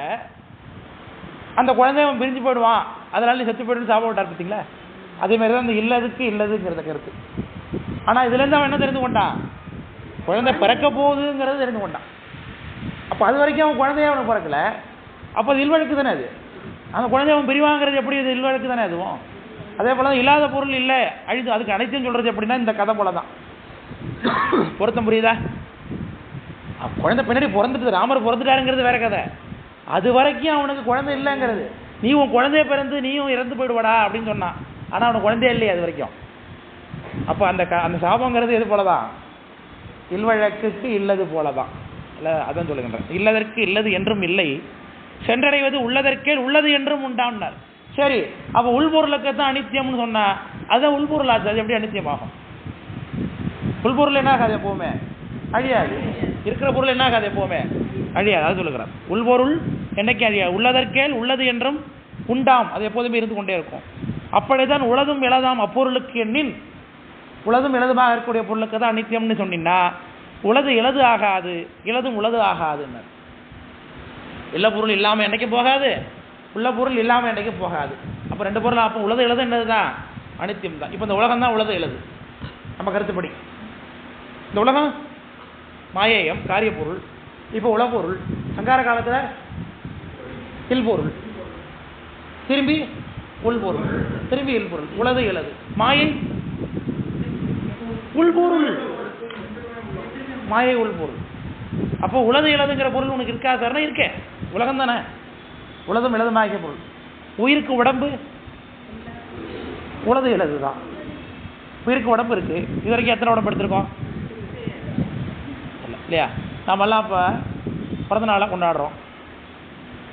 அந்த குழந்தைய அவன் பிரிஞ்சு போயிடுவான் அதனால நீ செத்து போயிட்டு சாபம் விட்டார் பார்த்தீங்களா? அதே மாதிரி தான் இந்த இல்லதுக்கு இல்லதுங்கிறத கருத்து. ஆனால் இதுலேருந்து அவன் என்ன தெரிந்து கொண்டான்? குழந்தை பிறக்க போகுதுங்கிறது தெரிந்து கொண்டான். அப்போ அது வரைக்கும் அவன் குழந்தைய அவனுக்கு பிறக்கல. அப்போ அது இல்வழக்கு தானே அது. அந்த குழந்தைய அவன் பிரிவாங்கிறது எப்படி? இது இல்வழக்கு தானே அதுவும். அதே போல தான் இல்லாத பொருள் இல்லை அழிது, அதுக்கு அனைத்தையும் சொல்கிறது எப்படின்னா இந்த கதை போல தான். பொருத்தம் புரியுதா? குழந்தை பின்னாடி பிறந்துட்டு ராமர் பிறந்துட்டாருங்கிறது வேற கதை. அது வரைக்கும் அவனுக்கு குழந்தை இல்லைங்கிறது. நீ உன் குழந்தைய பிறந்து நீயும் இறந்து போயிடுவாடா அப்படின்னு சொன்னான். ஆனால் அவனுக்கு குழந்தையே இல்லையே அது வரைக்கும். அப்போ அந்த சாபங்கிறது எது போலதான்? இல்வழக்குக்கு இல்லது போலதான். இல்லை அதான் சொல்லுகின்றேன். இல்லதற்கு இல்லது என்றும் இல்லை, சென்றடைவது உள்ளதற்கே உள்ளது என்றும் உண்டான்னார். சரி, அப்போ உள்பொருளுக்கு தான் அனித்தியம்னு சொன்னா அதுதான் உள்பொருள் ஆச்சு. அது எப்படி அனித்தியமாகும்? உள்பொருள் என்ன ஆகாது? எப்பவுமே அழியாது. இருக்கிற பொருள் என்ன ஆகாது? எப்பவுமே அழியாது. அது சொல்லுகிறார். உள்பொருள் என்னைக்கு அழியாது. உள்ளதற்கேல் உள்ளது என்றும் உண்டாம், அது எப்போதுமே இருந்து கொண்டே இருக்கும். அப்படிதான் உளதும் இளதாம் அப்பொருளுக்கு எண்ணின், உளதும் இளதுமாக இருக்கக்கூடிய பொருளுக்கு தான் அனித்தியம்னு சொன்னீங்கன்னா உளது இளது ஆகாது, இளதும் உளது ஆகாதுன்னு. இல்ல பொருள் இல்லாமல் என்னைக்கு போகாது, உள்ள பொருள் இல்லாமல் என்னைக்கு போகாது. அப்போ ரெண்டு பொருள். அப்போ உலது இளது என்னது தான்? அனித்தியம் தான். இப்போ இந்த உலகம் தான் உலது இளது நம்ம கருத்துப்படி. இந்த உலகம் மாயேயம் காரிய பொருள், இப்போ உளப்பொருள். சங்கார காலத்தில் இல்பொருள், திரும்பி உள்பொருள், திரும்பி இல்பொருள். உலது இளது, மாயை உள்பொருள், மாயை உள்பொருள். அப்போ உலது இளதுங்கிற பொருள் உனக்கு இருக்காது இருக்கே, உலகம் தானே உலகம் இளதுமாகிய பொருள். உயிருக்கு உடம்பு உலது இளது தான். உயிருக்கு உடம்பு இருக்கு. இது வரைக்கும் எத்தனை உடம்பு எடுத்திருக்கோம்? இல்லையா? நாமெல்லாம் இப்போ பிறந்த நாளாக கொண்டாடுறோம்.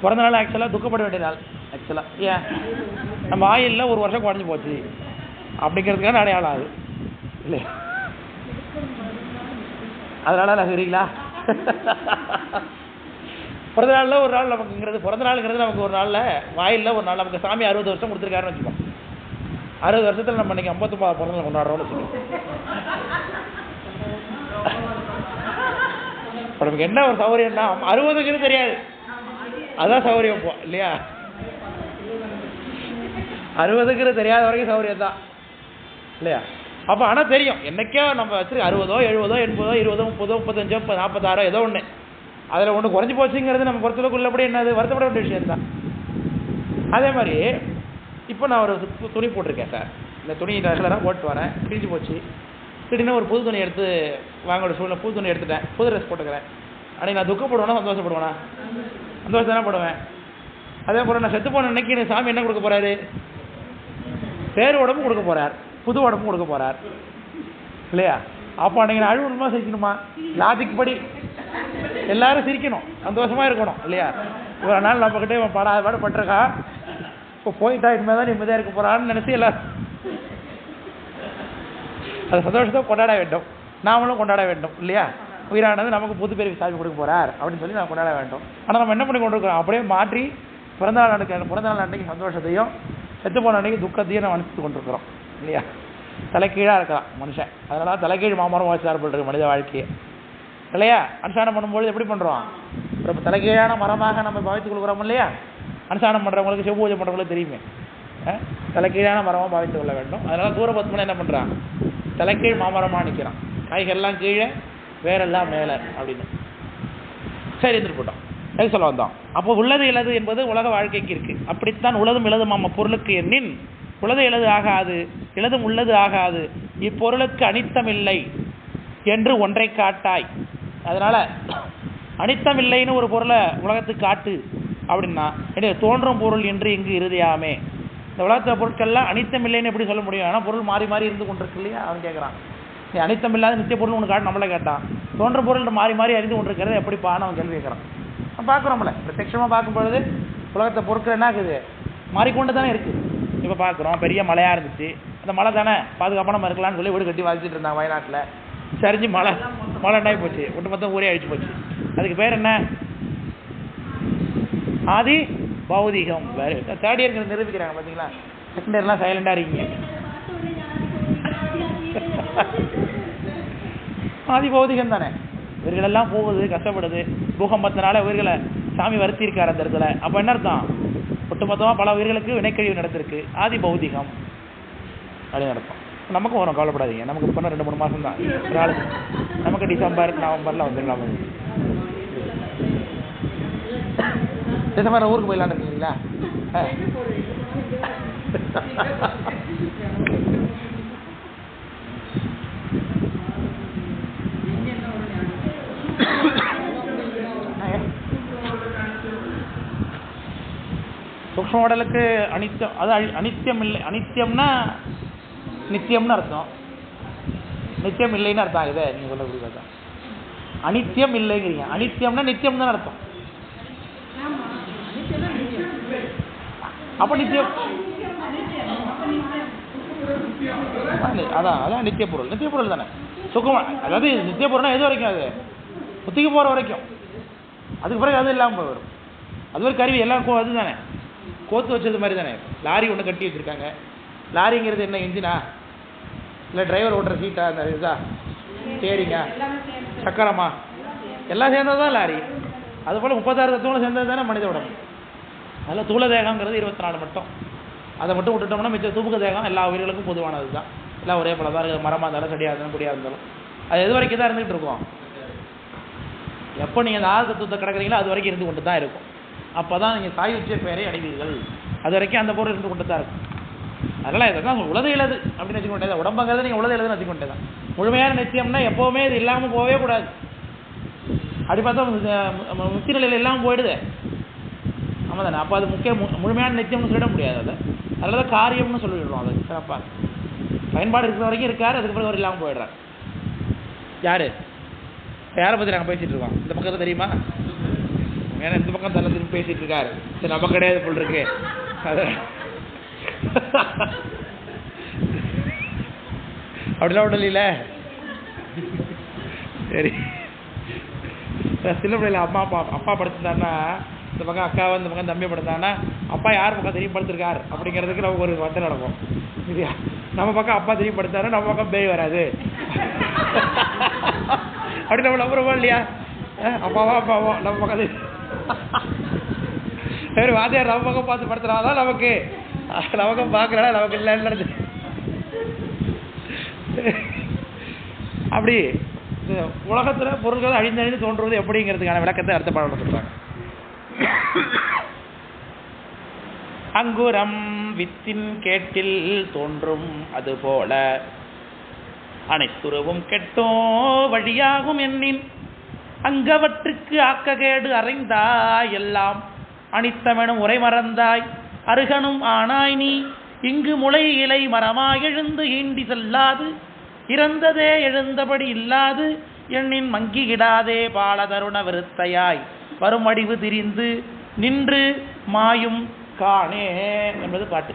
பிறந்த நாள் ஆக்சுவலாக துக்கப்பட வேண்டிய நாள். ஆக்சுவலாக ஏன் நம்ம ஆயிலில் ஒரு வருஷம் குறைஞ்சி போச்சு அப்படிங்கிறதுக்கான அடையாளம் அது இல்லையா? அதனால சரிங்களா? பிறந்த நாளில் ஒரு நாள் நமக்குங்கிறது, பிறந்த நாளுங்கிறது நமக்கு ஒரு நாளில் வாயிலில் ஒரு நாள். நமக்கு சாமி 60 வருஷம் கொடுத்துருக்காருன்னு வச்சுக்கோம். 60 வருஷத்தில் நம்ம இன்னைக்கு 59 பிறந்த நாள் கொண்டாடுறோம்னு வச்சுக்கோம். இப்போ நமக்கு என்ன ஒரு சௌகரியம்னா 60ங்கிறது தெரியாது, அதுதான் சௌகரியம் இப்போ இல்லையா? 60ங்கிறது தெரியாத வரைக்கும் சௌகரியம் தான் இல்லையா? அப்போ ஆனால் தெரியும் என்னைக்கோ நம்ம வச்சுருக்கு 60ஓ 70ஓ 80ஓ 20ஓ 30ஓ 35ஓ 46ஓ ஏதோ ஒன்று, அதில் ஒன்று குறைஞ்சி போச்சுங்கிறது நம்ம பொறுத்தளவுக்குள்ளபடி என்னது வருத்தப்பட வேண்டிய விஷயம் தான். அதே மாதிரி இப்போ நான் ஒரு துணி போட்டிருக்கேன் சார். இந்த துணி ரெகுலராக போட்டு வரேன், கிழிஞ்சு போச்சு. திடீர்னு ஒரு புது துணி எடுத்து வாங்கோட சூழ்நிலை, புது துணி எடுத்துட்டேன், புது ட்ரெஸ் போட்டுக்கிறேன். அன்றைக்கி நான் துக்கப்படுவேனா சந்தோஷப்படுவேனா? சந்தோஷம் தானே படுவேன். அதே போல் நான் செத்து போன அன்னைக்கு எனக்கு சாமி என்ன கொடுக்க போகிறாரு? பேர் உடம்பு கொடுக்க போகிறார், புது உடம்பு கொடுக்க போகிறார் இல்லையா? அப்போ அன்றைக்கி நான் அழுவணுமா சிரிக்கணுமா? லாஜிக் படி எல்லாரும் சிரிக்கணும், சந்தோஷமாக இருக்கணும் இல்லையா? இவ்வளோ நாள் நம்மக்கிட்டே இவன் பாட பட்டிருக்கா, இப்போ போயிட்டா இனிமேல் தான் நிம்மதியாக இருக்க போகிறான்னு நினச்சி எல்லாரும் அது சந்தோஷத்தை கொண்டாட வேண்டும், நாமளும் கொண்டாட வேண்டும் இல்லையா? உயிரானது நமக்கு புது பேர் சாமி கொடுக்க போகிறார் அப்படின்னு சொல்லி நான் கொண்டாட வேண்டும். ஆனால் நம்ம என்ன பண்ணி கொண்டிருக்கிறோம்? அப்படியே மாற்றி பிறந்த நாள் அன்றைக்கி சந்தோஷத்தையும் செத்து போன அன்றைக்கி துக்கத்தையும் நம்ம அனுப்பித்து கொண்டிருக்கிறோம் இல்லையா? தலைக்கீழாக இருக்கலாம் மனுஷன். அதனால தலைக்கீழ் மாமரம் வச்சார் போல் மனித வாழ்க்கையை இல்லையா? அனுஷ்டானம் பண்ணும்போது எப்படி பண்ணுறோம்? இப்போ தலைக்கீழான மரமாக நம்ம பாவித்துக் கொள்கிறோம் இல்லையா? அனுஷ்டானம் பண்ணுறவங்களுக்கு, சிவபூஜை பண்ணுறவங்களுக்கு தெரியுமே, தலைக்கீழான மரமாக பாவித்து கொள்ள வேண்டும். அதனால் சூரபத்மன் என்ன பண்ணுறான்? தலைக்கீழ் மாமரமாக நிற்கிறான், காய்கள்லாம் கீழே வேறெல்லாம் மேலே அப்படின்னு. சரி, இருந்துட்டு போட்டோம். எது சொல்ல வந்தோம்? அப்போ உள்ளது இலது என்பது உலக வாழ்க்கைக்கு இருக்குது. அப்படித்தான் உலதும் இலதும் பொருளுக்கு எண்ணின் உலது இலது ஆகாது, இலதும் உள்ளது ஆகாது, இப்பொருளுக்கு அனித்தமில்லை என்று ஒன்றை காட்டாய். அதனால் அனித்தமில்லைன்னு ஒரு பொருளை உலகத்துக்கு காட்டு அப்படின்னா தோன்றும் பொருள் என்று இங்கு இறுதியாமே. இந்த உலகத்தில் பொருட்கள்லாம் அனித்தமில்லைன்னு எப்படி சொல்ல முடியும்? ஆனால் பொருள் மாறி மாறி இருந்து கொண்டிருக்கு இல்லையா? அவன் கேட்குறான், நீ அனித்தமில்லாத நித்திய பொருள் ஒன்று காட்டு. நம்மளே கேட்டான், தோன்ற பொருள் மாறி மாறி அறிந்து கொண்டிருக்கிறது எப்படிப்பான்னு அவன் கேள்வி கேட்குறான். பார்க்குறோம்ல, பிரத்யட்சமாக பார்க்கும்பொழுது உலகத்தை பொருட்கள் என்ன ஆகுது? மாறிக்கொண்டு தானே இருக்குது. இப்போ பார்க்குறோம், பெரிய மழையாக இருந்துச்சு, அந்த மழை தானே பாதுகாப்பாக நம்ம இருக்கலாம்னு சொல்லி வீடு கட்டி வாழ்த்துட்டு இருந்தாங்க வயநாட்டில். சரிஞ்சு மழை நாய் போச்சு, ஒட்டுமொத்தம் ஊரே அழிச்சு போச்சு. அதுக்கு பேர் என்ன? ஆதி பௌதிகம். தேர்ட் இயருக்கு நிரூபிக்கிறாங்க பார்த்தீங்களா? செகண்ட் இயர்லாம் சைலண்டாக இருக்கீங்க. ஆதி பௌதிகம் தானே. இவர்களெல்லாம் போகுது, கஷ்டப்படுது, பூகம்பத்தினால இவர்களை சாமி வருத்தி இருக்கார் அந்த இடத்துல. அப்போ என்ன அர்த்தம்? ஒட்டுமொத்தமாக பல உயிர்களுக்கு வினைக்கழிவு நடந்திருக்கு. ஆதி பௌதிகம் அப்படின்னு நடக்கும். நமக்கும் வரும், கவலைப்படாதீங்க. நமக்கு இப்போ 2-3 மாதம் தான் ஒரு ஆளுக்கு. நமக்கு டிசம்பர் நவம்பரில் வந்துடலாம். டிசம்பர் ஊருக்கு போயிடலான்னு இருக்கீங்களா? சூக்ஷ்ம உடலுக்கு அனித்தியம், அது அனித்தியம் இல்லை. அனித்தியம்னா நித்தியம்னு அர்த்தம், நித்தியம் இல்லைன்னு அர்த்தம் ஆகுது. நீங்கள் சொல்லக்கூடிய தான் அனித்தியம் இல்லைங்கிறீங்க. அனித்தியம்னா நித்தியம் தான் அர்த்தம். அப்போ நித்தியம் அதான் நித்திய பொருள். நித்திய பொருள் தானே சுகம். அதாவது நித்திய பொருள்னா எது வரைக்கும்? அது புத்திக்கு போகிற வரைக்கும். அதுக்கு பிறகு அது இல்லாமல் வரும். அது ஒரு கருவி, எல்லாம் அது தானே கோத்து வச்சது மாதிரி தானே. லாரி ஒன்று கட்டி வச்சுருக்காங்க. லாரிங்கிறது என்ன? இன்ஜினா இல்லை டிரைவர் ஓட்டுற சீட்டா, அந்த இதா ஸ்டேரிங்கா சக்கரமா எல்லாம் சேர்ந்தது தான் லாரி. அதுபோல் 36 தத்துவங்களும் சேர்ந்தது தானே மனித உடம்பு. அதில் தூள தேகங்கிறது 24 மட்டும். அதை மட்டும் விட்டுட்டோம்னா மிச்ச தூக்க தேகம் எல்லா உயிர்களுக்கும் பொதுவானது தான். எல்லாம் ஒரே போல தான் இருக்குது. மரமாக இருந்தாலும் செடியாக இருந்தாலும் குடியாக இருந்தாலும் அது எது வரைக்கும் தான் இருந்துகிட்டு இருக்கும். எப்போ நீங்கள் அந்த 6 தத்துவத்தை கிடக்குறீங்களோ அது வரைக்கும் இருந்து கொண்டு தான் இருக்கும். அப்போ தான் நீங்கள் தாய் உச்ச பெயரை அடைவீர்கள். அது வரைக்கும் அந்த பொருள் இருந்து கொண்டு தான் இருக்கும். அதனால் இதெல்லாம் உலக இலது அப்படின்னு வச்சுக்கொண்டே தான். உடம்புங்கிறது நீங்கள் உலக இலதுன்னு வச்சுக்கொண்டே தான். முழுமையான நித்தியம்னா எப்போவுமே இது இல்லாமல் போகவே கூடாது. அப்படி பார்த்தா முக்தி நிலையில் இல்லாமல் போயிடுது. ஆமாம் தானே. அப்போ அது முழுமையான நித்தியம்னு சொல்லிட முடியாது. அதை அதில் தான் காரியம்னு சொல்லிடுறோம். அது சிறப்பாக பயன்பாடு இருக்கிற வரைக்கும் இருக்கார். அதுக்கு பிறகு அவர் இல்லாமல் போயிடுறார். யார் யாரை பற்றி நாங்கள் பேசிகிட்டு இருக்கோம்? இந்த பக்கத்தில் தெரியுமா? ஏன்னா இந்த பக்கம் தலை திரும்பி பேசிகிட்டு இருக்காரு. சரி நம்ம கிடையாது போல் இருக்கு. அது அப்படிலாம் விடல. சரி, சின்ன பிள்ளைல அப்பா படுத்துட்டாருன்னா இந்த பக்கம் அக்காவை, இந்த பக்கம் தம்பியை படுத்தாங்கன்னா அப்பா யார் பக்கம் திரும்பி படுத்திருக்கார் அப்படிங்கிறதுக்கு நமக்கு ஒரு வட்டம் நடக்கும். சரியா? நம்ம பக்கம் அப்பா திரும்பி படுத்தாருன்னா நம்ம பக்கம் பேய் வராது. அப்படி நம்ம நம்புறோமா இல்லையா? அப்பாவோ நம்ம பக்கம் வேறு வாத்தியார் நம்ம பக்கம் பார்த்து படுத்துறாதான் நமக்கு பார்க்கலன்னா நமக்கு இல்லைன்னு. அப்படி உலகத்தில் பொருள்கள் அழிந்தழிந்து தோன்றுவது எப்படிங்கிறதுக்கான விளக்கத்தை அடுத்த பாடல்ல சொல்றாங்க. அங்குரம் வித்தின் கேட்டில் தோன்றும் அதுபோல அனைத்துறவும் கெட்டோ வழியாகும் எண்ணின் அங்கவற்றுக்கு ஆக்ககேடு அறைந்தாய் எல்லாம் அனித்தமெனும் உரை மறந்தாய் அருகனும் ஆனாய் நீ இங்கு முளை இலை மரமாய் எழுந்து ஈண்டி செல்லாது இறந்ததே எழுந்தபடி இல்லாது எண்ணின் மங்கியிடாதே பால தருண விருத்தையாய் வரும் அடிவு திரிந்து நின்று மாயும் காணே என்பது பாட்டு.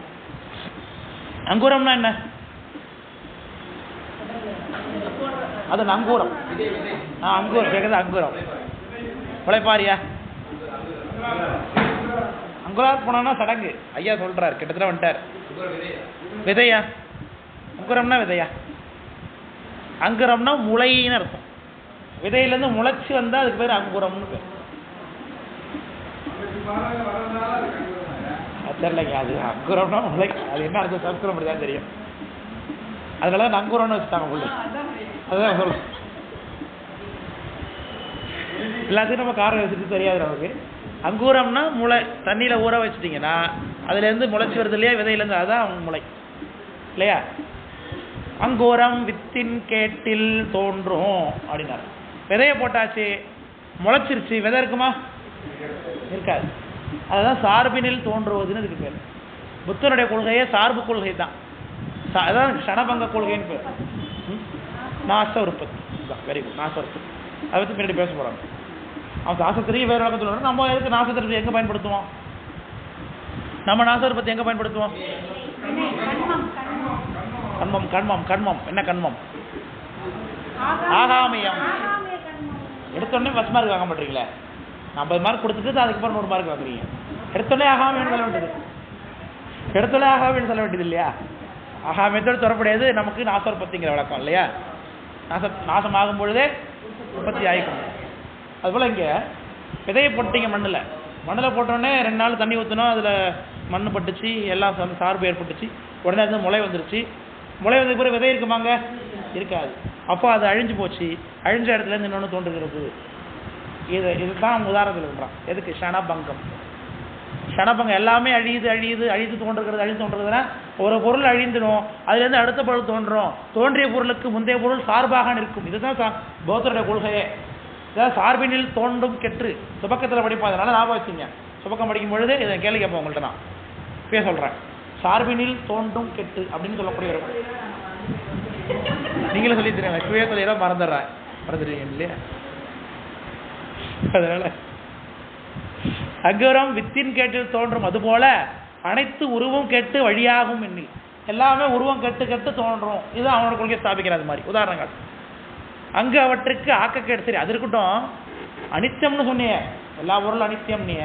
அங்குரம்னா என்ன? அது அங்கூரம். அங்கூரம் கேட்குறது. அங்குரம் உழைப்பாரியா? அங்குரார் போனா சடங்கு. ஐயா சொல்றாரு, கிட்டத்தட்ட வந்துட்டார். விதையா? அங்குரம்னா விதையா? அங்குரம்னா முளைன்னு அர்த்தம். விதையிலேருந்து முளைச்சி வந்தால் அதுக்கு பேர் அங்குரம்னு பேர். தெரியலைங்க, அது அங்குரம்னா முளை. அது என்ன அர்த்தம் சம்ஸ்கிருதம் அப்படிதான் தெரியும். அதனால தான் அங்குரம்னு வச்சுட்டாங்க பிள்ளை. அதுதான் சொல்லுங்க. எல்லாத்தையும் நம்ம காரம் வச்சுட்டு தெரியாது நமக்கு. அங்கூரம்னா முளை. தண்ணியில் ஊற வச்சுட்டிங்கன்னா அதுலேருந்து முளைச்சி வருது இல்லையா, விதையிலேருந்து, அதுதான் முளை இல்லையா? அங்கூரம் வித்தின் கேட்டில் தோன்றும் அப்படின்னாரு. விதையை போட்டாச்சு, முளைச்சிருச்சு, விதை இருக்குமா? இருக்காது. அதுதான் சார்பினில் தோன்றுவதுன்னு இதுக்கு பேர். புத்தனுடைய கொள்கையே சார்பு கொள்கை தான். அதான் க்ஷணபங்க கொள்கைன்னு பேர். நாச உற்பத்தி. Very good. நாச உற்பத்தி அதை பற்றி பின்னாடி பேச போகிறாங்க. அவன் நாசத்திலையும் வேறு வழக்கம் சொல்கிறாங்க. நம்ம எதுக்கு நாசத்திற்கு எங்கே பயன்படுத்துவோம்? நம்ம நாச உற்பத்தி எங்கே பயன்படுத்துவோம்? கண்மம். கண்மம். கண்மம் என்ன? கண்மம் ஆகாமியம். எடுத்தோடனே 10 மார்க் வாங்க மாட்டீங்களே. 50 மார்க் கொடுத்துட்டு அதுக்கப்புறம் 100 மார்க் வாங்குறீங்க. எடுத்தோடனே ஆகாமியம் சொல்ல வேண்டியது. எடுத்தோடனே ஆகாமியம் சொல்ல வேண்டியது இல்லையா? ஆகாமியத்தோடு தொடர்புடையது நமக்கு நாசோற்பத்திங்கிற வழக்கம் இல்லையா? நாசமாகும் பொழுதே உற்பத்தி ஆகிக்கணும். அதுபோல் இங்கே விதையை போட்டீங்க மண்ணில், மண்ணில் போட்டோடனே 2 நாள் தண்ணி ஊற்றினோம், அதில் மண் பட்டுச்சு, எல்லாம் சார்பு ஏற்பட்டுச்சு, உடனே அது முளை வந்துருச்சு. முளை வந்த பிறகு விதை இருக்குமாங்க? இருக்காது. அப்போ அது அழிஞ்சு போச்சு. அழிஞ்ச இடத்துலேருந்து இன்னொன்று தோன்றுகிறது. இதுதான் உதாரணத்தில் இருக்கிறான். எதுக்கு? ஷணபங்கம். ஷணபங்கம் எல்லாமே அழிது தோன்றுறதுன்னா ஒரு பொருள் அழிந்துடும், அதுலேருந்து அடுத்த பொருள் தோன்றும். தோன்றிய பொருளுக்கு முந்தைய பொருள் சார்பாக நிற்கும். இதுதான் பௌத்தருடைய கொள்கையே. இதான் சார்பினில் தோண்டும் கெற்று. சுபக்கத்தில் படிப்போம். அதனால ஞாபகம் வச்சுங்க. சுபக்கம் படிக்கும் பொழுது இதை கேள்வி கேட்போம் உங்கள்கிட்ட. நான் இப்பயே சொல்கிறேன். சார்பினில் தோண்டும் கெட்டு அப்படின்னு சொல்லக்கூடிய ஒரு நீங்களே சொல்லி தெரியும். இப்பவே சொல்லிதான் மறந்துடுவீங்க இல்லையா? அதனால அகரம் வித்தின் கேட்டில் தோன்றும். அதுபோல அனைத்து உருவம் கெட்டு வழியாகும் எண்ணில். எல்லாமே உருவம் கெட்டு தோன்றும். இதுதான் அவனோட கொள்கையை ஸ்தாபிக்கிறது மாதிரி உதாரணங்கள். அங்கு அவற்றுக்கு ஆக்கக்கேடு. சரி, அது இருக்கட்டும். அனித்தியம்னு சொன்னிய, எல்லா பொருளும் அனித்தியம். நீ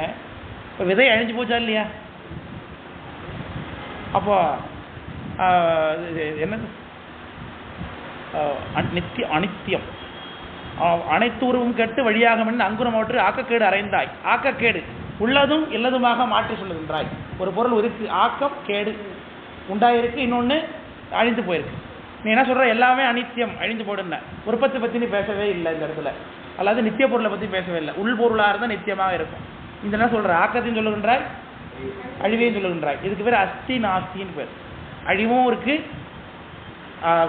இப்போ விதை அழிஞ்சு போச்சா இல்லையா? அப்போ என்னது அனித்தியம். அனைத்து உருவும் கெட்டு வழியாகும் என்று அங்குரம் அவற்று ஆக்கக்கேடு அறைந்தாய். ஆக்கக்கேடு உள்ளதும் இல்லதுமாக மாற்றி சொல்லுகின்றாய். ஒரு பொருள் இருக்கு, ஆக்கம் கேடு உண்டாயிருக்கு, இன்னொன்று அழிந்து போயிருக்கு. நீ என்ன சொல்ற? எல்லாமே அனித்தியம், அழிந்து போடுன. உற்பத்தி பற்றி நீ பேசவே இல்லை இந்த இடத்துல. அல்லது நித்திய பொருளை பற்றி பேசவே இல்லை. உள்பொருளாக இருந்தால் நித்தியமாக இருக்கும். இந்த என்ன சொல்ற? ஆக்கத்தையும் சொல்லுகின்றாய், அழிவையும் சொல்லுகின்றாய். இதுக்கு பேர் அஸ்தி நாஸ்தின்னு பேர். அழிவும் இருக்கு,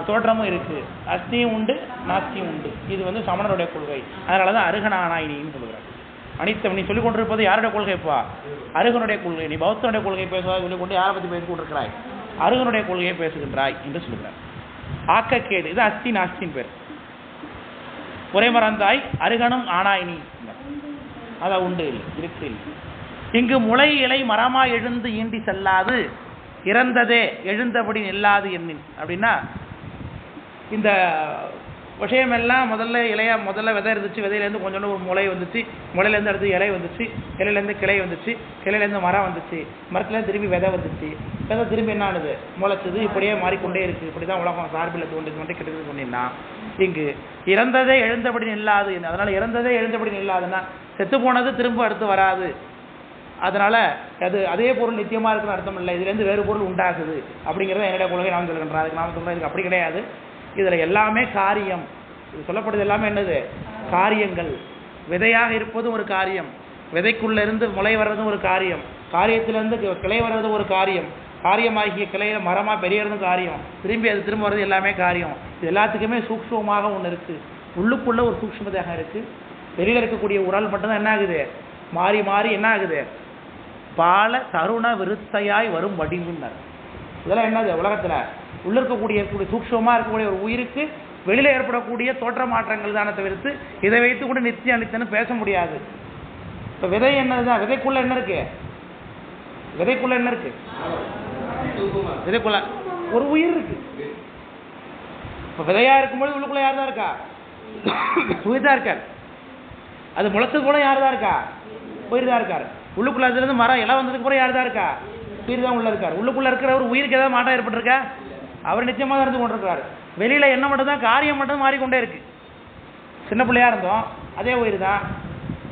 தோற்றமும் இருக்கு. அஸ்தியும் உண்டு, நாஸ்தியும் உண்டு. இது சமணருடைய கொள்கை. அதனால தான் அருகனானாயினின்னு சொல்லுகிறார். அனித்தம் நீ சொல்லிக் கொண்டிருப்பது யாருடைய கொள்கைப்பா? அருகனுடைய கொள்கை. நீ பௌத்தனுடைய கொள்கையை பேசுவதாக சொல்லிக்கொண்டு யாரை பற்றி பேசிக் கொண்டிருக்கிறாய்? அருகனுடைய கொள்கையை பேசுகின்றாய் என்று சொல்லுகிறார். ஆக்கக்கேடு. இது அஸ்தி நாஸ்தின் பேர். ஒரே மறந்தாய் அருகனும் ஆனாயினி. அதான் உண்டு இல்லை, இருக்கு இல்லை. இங்கு முளை இலை மரமாய் எழுந்து ஈண்டி செல்லாது இறந்ததே எழுந்தபடி நில்லாது எண்ணின். அப்படின்னா இந்த விஷயமெல்லாம் முதல்ல விதை இருந்துச்சு, விதையிலேருந்து கொஞ்சோண்டு ஒரு முளை வந்துச்சு, முளையிலேருந்து அடுத்து இலை வந்துச்சு, இலையிலேருந்து கிளை வந்துச்சு, கிளையிலேருந்து மரம் வந்துச்சு, மரத்துலேருந்து திரும்பி விதை வந்துச்சு, விதை திரும்பி என்ன ஆனது? முளைச்சது. இப்படியே மாறிக்கொண்டே இருக்குது. இப்படி தான் உலகம் சார்பில் தோன்றி கிட்டது சொன்னீங்கன்னா இங்கு இறந்ததே எழுந்தபடி நில்லாது. அதனால் இறந்ததே எழுந்தபடி நில்லாதுன்னா செத்து போனது திரும்ப அடுத்து வராது. அதனால் அதே பொருள் நித்தியமாக இருக்குன்னு அர்த்தம் இல்லை. இதுலேருந்து வேறு பொருள் உண்டாகுது அப்படிங்கிறத என்னுடைய கொள்கை நான் சொல்கின்றேன். அதுக்கு நான் சொல்கிறேன், இதுக்கு அப்படி கிடையாது. இதில் எல்லாமே காரியம். இது சொல்லப்படுது எல்லாமே என்னது? காரியங்கள். விதையாக இருப்பதும் ஒரு காரியம், விதைக்குள்ளேருந்து முளை வர்றதும் ஒரு காரியம், காரியத்திலேருந்து கிளை வர்றதும் ஒரு காரியம், காரியமாகிய கிளையில் மரமாக பெரியறதும் காரியம், திரும்பி அது திரும்ப வர்றது எல்லாமே காரியம். இது எல்லாத்துக்குமே சூக்ஷ்மமாக ஒன்று இருக்குது. உள்ளுக்குள்ளே ஒரு சூக்ஷ்மதாக இருக்குது. வெளியில் இருக்கக்கூடிய உடல் மட்டும்தான் என்ன ஆகுது? மாறி மாறி என்ன ஆகுது? பால தருண விருத்தையாய் வரும் வடிவுன்னர். இதெல்லாம் என்னது? உலகத்தில் உள்ள இருக்கக்கூடிய சூக்ஷ்மமாக இருக்கக்கூடிய ஒரு உயிருக்கு வெளியில் ஏற்படக்கூடிய தோற்ற மாற்றங்கள் தானே தவிர்த்து இதை வைத்து கூட நித்தியம் அளித்தன்னு பேச முடியாது. இப்போ விதை என்னதுதான்? விதைக்குள்ள என்ன இருக்கு? விதைக்குள்ள என்ன இருக்கு? விதைக்குள்ள ஒரு உயிர் இருக்கு. இப்போ விதையா இருக்கும்போது உள்ளுக்குள்ள யார் தான் இருக்கா? உயிர் தான் இருக்கார். அது முளைச்சது போல யார் தான் இருக்கா? உயிர் தான் இருக்கார். உள்ளுக்குள்ள அதுலேருந்து மரம் இலை வந்ததுக்கு அப்புறம் யார் தான் இருக்கா? உயிர் தான் உள்ள இருக்கார். உள்ளுக்குள்ள இருக்கிற ஒரு உயிருக்கு ஏதாவது மாற்றம் ஏற்பட்டிருக்கா? அவர் நிச்சயமாக தான் இருந்து கொண்டிருக்கிறார். வெளியில் என்ன மட்டும் தான்? காரியம் மட்டும் மாறிக்கொண்டே இருக்கு. சின்ன பிள்ளையா இருந்தோம், அதே உயிர் தான்.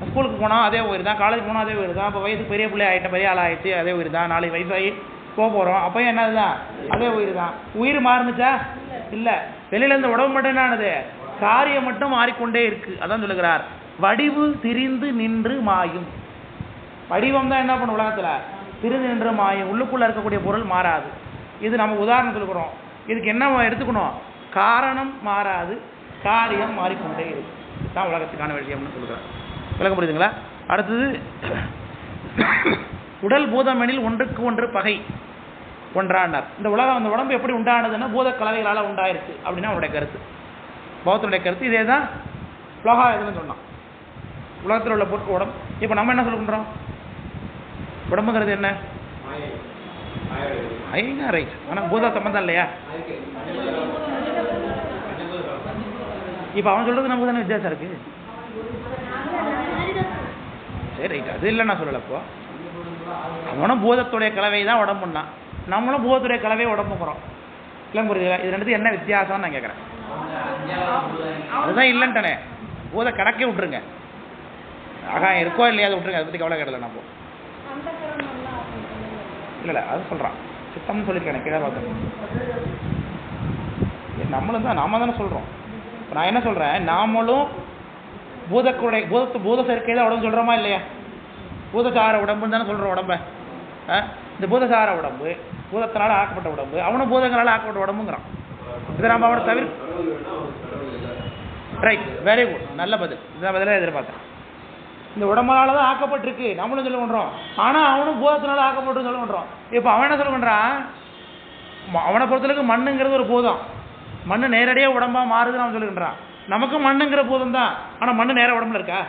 ஸ்கூலுக்கு போனோம், அதே உயிர் தான். காலேஜ் போனோம், அதே உயிர் தான். இப்போ வயசுக்கு பெரிய பிள்ளை ஆகிட்டேன், பெரிய ஆள் ஆகிடுச்சு, அதே உயிர் தான். நாளைக்கு வயசாகி போகிறோம், அப்போயும் என்னது தான்? அதே உயிர் தான். உயிர் மாறுனுச்சா? இல்லை. வெளியிலேருந்து உடம்பு மட்டும் என்ன ஆனது? காரியம் மட்டும் மாறிக்கொண்டே இருக்கு. அதான் சொல்லுகிறார், வடிவு திரிந்து நின்று மாயும். வடிவம் தான் என்ன பண்ணும்? உலகத்தில் திரிந்து நின்று மாயும். உள்ளுக்குள்ளே இருக்கக்கூடிய பொருள் மாறாது. இது நம்ம உதாரணம் சொல்லுகிறோம். இதுக்கு என்ன எடுத்துக்கணும்? காரணம் மாறாது, காரியம் மாறிக்கொண்டே இருக்கு. தான் உலகத்துக்கான விஷயம்னு சொல்லுகிறேன். விளக்க முடியுதுங்களா? அடுத்தது, உடல் பூதமெனில் ஒன்றுக்கு ஒன்று பகை ஒன்றானார். இந்த உலகம், அந்த உடம்பு எப்படி உண்டானதுன்னா பூத கலவைகளால் உண்டாயிருக்கு அப்படின்னா அவருடைய கருத்து. பௌத்தனுடைய கருத்து இதே தான். லோகாயுதம்னு சொன்னான். உலகத்தில் உள்ள பொருட்கள் உடம்பு. இப்போ நம்ம என்ன சொல்லுகின்றோம்? உடம்புங்கிறது என்ன? ஐயா ரைட். ஆனால் பூத சம்பந்தம் இல்லையா? இப்போ அவன் சொல்றது நமக்கு தானே வித்தியாசம் இருக்கு. சரி ரைட், அது இல்லை நான் சொல்லலை. இப்போ அவனும் பூதத்துடைய கலவை தான் உடம்புன்னா, நம்மளும் பூதத்துடைய கலவையை உடம்புக்கிறோம். இல்லை புரியுதுங்களா? இது ரெண்டுத்துக்கு என்ன வித்தியாசம்னு நான் கேட்குறேன். அதுதான் இல்லைன்ட்டனே. பூத கணக்கே விட்டுருங்க. ஆகாயம் இருக்கோ இல்லையா அதை விட்டுருங்க, அதை பற்றி கவலை கிடையாது. நம்ம இல்லை அது சொல்கிறான் சித்தம்னு சொல்லியிருக்கேன் கீழே பார்க்கணும். நம்மளும் தான் நாம தானே சொல்கிறோம். இப்போ நான் என்ன சொல்கிறேன், நாமளும் பூத சேர்க்கை தான் உடம்பு சொல்கிறோமா இல்லையா? பூதசார உடம்புன்னு தானே சொல்கிறோம் உடம்ப. இந்த பூதசார உடம்பு பூதத்தினால ஆக்கப்பட்ட உடம்பு, அவனும் பூதங்களால் ஆக்கப்பட்ட உடம்புங்கிறான். இதை நம்ம அவனை தவிர ரைட், வெரி குட், நல்ல பதில். இதான் பதிலாக எதிர்பார்த்தேன். இந்த உடம்புனால தான் ஆக்கப்பட்டிருக்கு நம்மளும் சொல்ல பண்ணுறோம், ஆனால் அவனும் பூதத்தினால ஆக்கப்பட்டு சொல்ல பண்ணுறோம். இப்போ அவன் என்ன சொல்ல பண்ணுறான், அவனை பொறுத்தளவுக்கு மண்ணுங்கிறது ஒரு பூதம், மண்ணு நேரடியாக உடம்பாக மாறுதுன்னு அவன் சொல்லுகின்றான். நமக்கும் மண்ணுங்கிற பூதம் தான், ஆனால் மண்ணு நேர உடம்புல இருக்கா?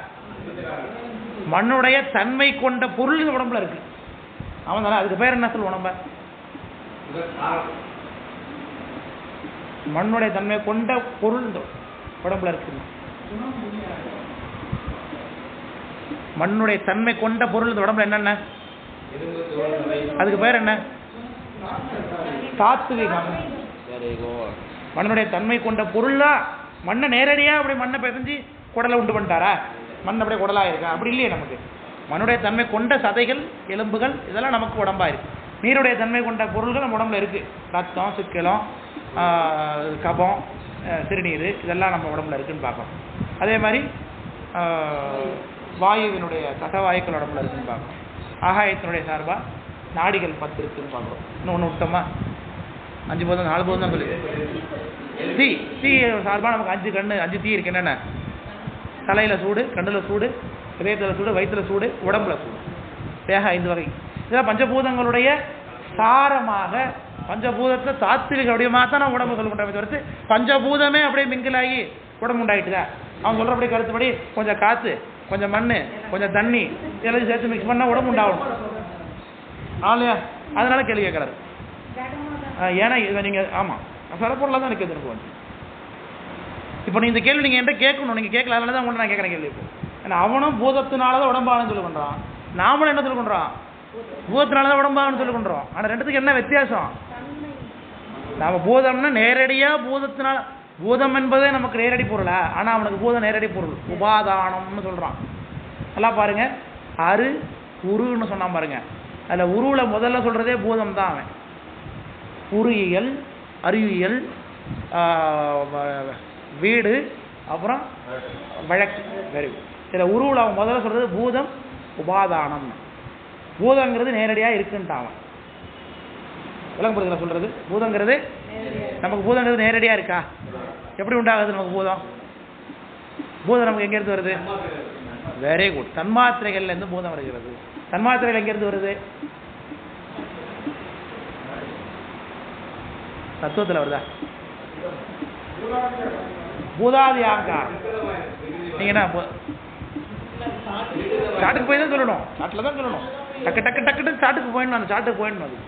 மண்ணுடைய தன்மை கொண்ட பொருள் இந்த உடம்புல இருக்கு. அவன் தானே, அதுக்கு பேர் என்ன சொல்லுவோம் நம்ம? மண்ணுடைய தன்மை கொண்ட பொருள் இந்த உடம்புல இருக்கு. மண்ணுடைய தன்மை கொண்ட பொருள் இந்த உடம்புல என்னென்ன? அதுக்கு பேர் என்ன? சாத்விகம். மண்ணுடைய தன்மை கொண்ட பொருளா? மண்ணை நேரடியாக அப்படி மண்ணை பிசைஞ்சு குடலை உண்டு பண்ணிட்டாரா? மண் அப்படியே குடலாக இருக்கா? அப்படி இல்லையே. நமக்கு மண்ணுடைய தன்மை கொண்ட சதைகள் எலும்புகள் இதெல்லாம் நமக்கு உடம்பா இருக்கு. நீருடைய தன்மை கொண்ட பொருள்கள் நம்ம உடம்புல இருக்கு. ரத்தம், சிக்கலம், கபம், சிறுநீர் இதெல்லாம் நம்ம உடம்புல இருக்குன்னு பார்க்கணும். அதே மாதிரி வாயுவினுடைய தசவாயுக்கள் உடம்புல இருக்குன்னு பார்க்கணும். ஆகாயத்தினுடைய சார்பாக நாடிகள் 10 இருக்குன்னு பார்க்குறோம். இன்னும் ஒன்று விட்டோமா? 5 போதும் 4 போதும் தான் சொல்லி. தீ சார்பாக நமக்கு 5 கண்ணு 5 தீ இருக்கு. என்னென்ன? தலையில் சூடு, கண்ணில் சூடு, இதயத்தில் சூடு, வயிற்றில் சூடு, உடம்புல சூடு, தேக 5 வகை. இதெல்லாம் பஞ்சபூதங்களுடைய சாரமாக, பஞ்சபூதத்தில் சாத்விக வடிவமாக தான் நான் உடம்பு சொல்லுகின்ற தவிர்த்து பஞ்சபூதமே அப்படியே மிங்கிலாகி உடம்பு உண்டாயிட்டுதான். அவன் சொல்கிறபடி கருத்துப்படி கொஞ்சம் காற்று, கொஞ்சம் மண், கொஞ்சம் தண்ணி எல்லாத்தையும் சேர்த்து மிக்ஸ் பண்ணால் உடம்பு உண்டாகணும். ஆலையா? அதனால கேள்வி கேட்குறாரு. ஏன்னா இதை நீங்கள் ஆமாம் சிறப்பொருளாக தான் எனக்கு எதிர்ப்பு. இப்போ நீ இந்த கேள்வி நீங்கள் என்கிட்ட கேட்கணும், நீங்கள் கேட்கல, அதனால தான் உங்கள்கிட்ட நான் கேட்குறேன் கேள்வி. இப்போ ஏன்னா அவனும் பூதத்தினால தான் உடம்பாகனு சொல்லி பண்ணுறான், நாமளும் என்ன சொல்லி பண்ணுறான்? பூதத்தினால தான் உடம்பாகனு சொல்லி பண்ணுறோம். ஆனால் ரெண்டுத்துக்கு என்ன வித்தியாசம்? நம்ம பூதம்னா நேரடியாக பூதத்தினால, பூதம் என்பதே நமக்கு நேரடி பொருளா? ஆனால் அவனுக்கு பூதம் நேரடி பொருள், உபாதானம்னு சொல்கிறான். நல்லா பாருங்க, அரு உருன்னு சொன்னான் பாருங்க. அதில் உருவில் முதல்ல சொல்கிறதே பூதம் தான். அவன் உருயியல், அறிவியல், வீடு, அப்புறம் வழக்கு, வெரி குட். இதில் உருவில் அவன் முதல்ல சொல்கிறது பூதம் உபாதானம். பூதங்கிறது நேரடியாக இருக்குன்ட்டான் அவன். விளங்கப்படுதுல சொல்கிறது? பூதங்கிறது நமக்கு, பூதங்கிறது நேரடியாக இருக்கா? எப்படி உண்டாகுது நமக்கு பூதம்? பூதம் நமக்கு எங்கேருந்து வருது? வெரி குட், தன்மாத்திரைகள்லேருந்து பூதம் வருகிறது. தன்மாத்திரைகள் எங்கேருந்து வருது? தத்துவத்தில் வருதா? பூதாதி ஆங்காரம். நீங்க என்ன சாட்டுக்கு போய் தான் சொல்லணும், சாட்டில் தான் சொல்லணும். டக்கு டக்கு டக்கு சாட்டுக்கு போயிடணும், அந்த சாட்டுக்கு போயிடணும். அது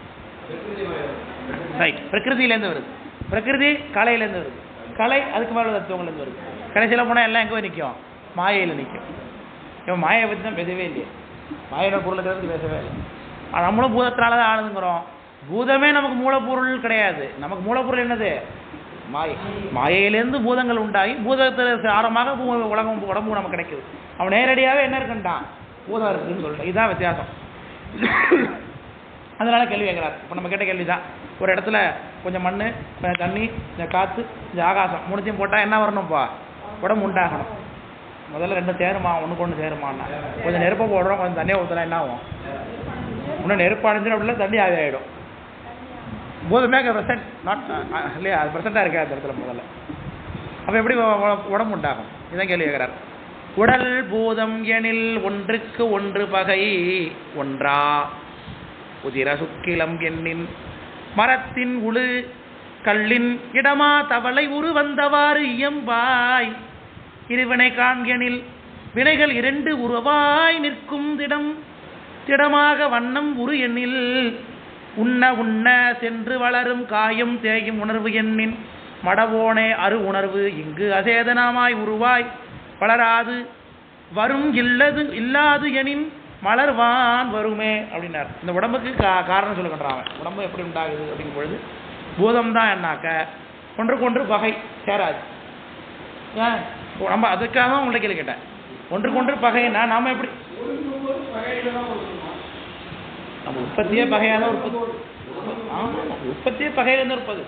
ரைட். பிரகிருதியிலேருந்து வருது. பிரகிருதி கலையிலேருந்து வருது. கலை அதுக்கு மேலே தத்துவங்கள்லேருந்து வருது. கடைசியில் போனால் எல்லாம் எங்கே போய் நிற்கும்? மாயையில் நிற்கும். இவன் மாயை பற்றி தான் பேசவே இல்லையே, மாயோட பொருளுக்கு பேசவே இல்லை. நம்மளும் பூதத்தினால தான் ஆனதுங்கிறோம். பூதமே நமக்கு மூலப்பொருள் கிடையாது. நமக்கு மூலப்பொருள் என்னது? மாயை. மாயையிலேருந்து பூதங்கள் உண்டாகி பூதத்தில் ஆரமாக உலகம் உடம்பு நமக்கு கிடைக்குது. அவன் நேரடியாகவே என்ன இருக்குன்ட்டான்? பூதம் இருக்குதுன்னு சொல்லிட்டு. இதுதான் வித்தியாசம். அதனால கேள்வி கேட்குறாரு. இப்போ நம்ம கேட்ட கேள்வி தான். ஒரு இடத்துல கொஞ்சம் மண், கொஞ்சம் தண்ணி, கொஞ்சம் காற்று, கொஞ்சம் ஆகாசம், மூணுத்தையும் போட்டால் என்ன வரணும்ப்பா? உடம்பு உண்டாகணும். முதல்ல 2 சேருமா, ஒன்றுக்கு ஒன்று சேருமான்னா. கொஞ்சம் நெருப்பை போடுறோம், கொஞ்சம் தண்ணியை ஊற்றலாம், என்ன ஆகும்? இன்னும் நெருப்பு அடைஞ்சிடும், அப்படிலாம் தண்ணி ஆவி ஆகிடும். பூதமே ப்ரெசன்ட் நாட் இல்லையா? அது ப்ரெசென்ட்டாக இருக்கா அந்த இடத்துல முதல்ல. அப்போ எப்படி உடம்பு உண்டாகும்? இதான் கேள்வி கேட்குறார். உடல் பூதம் எனில் ஒன்றுக்கு ஒன்று பகை ஒன்றா உதிர சுக்கிலம் எண்ணின் மரத்தின் உழு கல்லின் இடமா தவளை உரு வந்தவாறு இயம்பாய் இருவினை காண்கெனில் வினைகள் 2 உருவாய் நிற்கும் திடமாக வண்ணம் உரு எண்ணில் உண்ண சென்று வளரும் காயம் தேயும் உணர்வு எண்ணின் மடவோனே அரு உணர்வு இங்கு அசேதனமாய் உருவாய் வளராது வரும் இல்லாது எனின் மலர்வான் வருமே அப்படின்னார். இந்த உடம்புக்கு காரணம் சொல்லுகின்றான். உடம்பு எப்படி உண்டாகுது அப்படிங்கும் பொழுது பூதம் தான் என்னாக்க ஒன்றுக்கு ஒன்று பகை சேராது. ஏன் நம்ம அதுக்காக தான் உங்கள்கிட்ட கேள்வி கேட்டேன். ஒன்றுக்கு ஒன்று பகைன்னா நாம எப்படி நம்ம உற்பத்தியே பகையாத உற்பத்தியே பகையில இருந்து இருப்பது.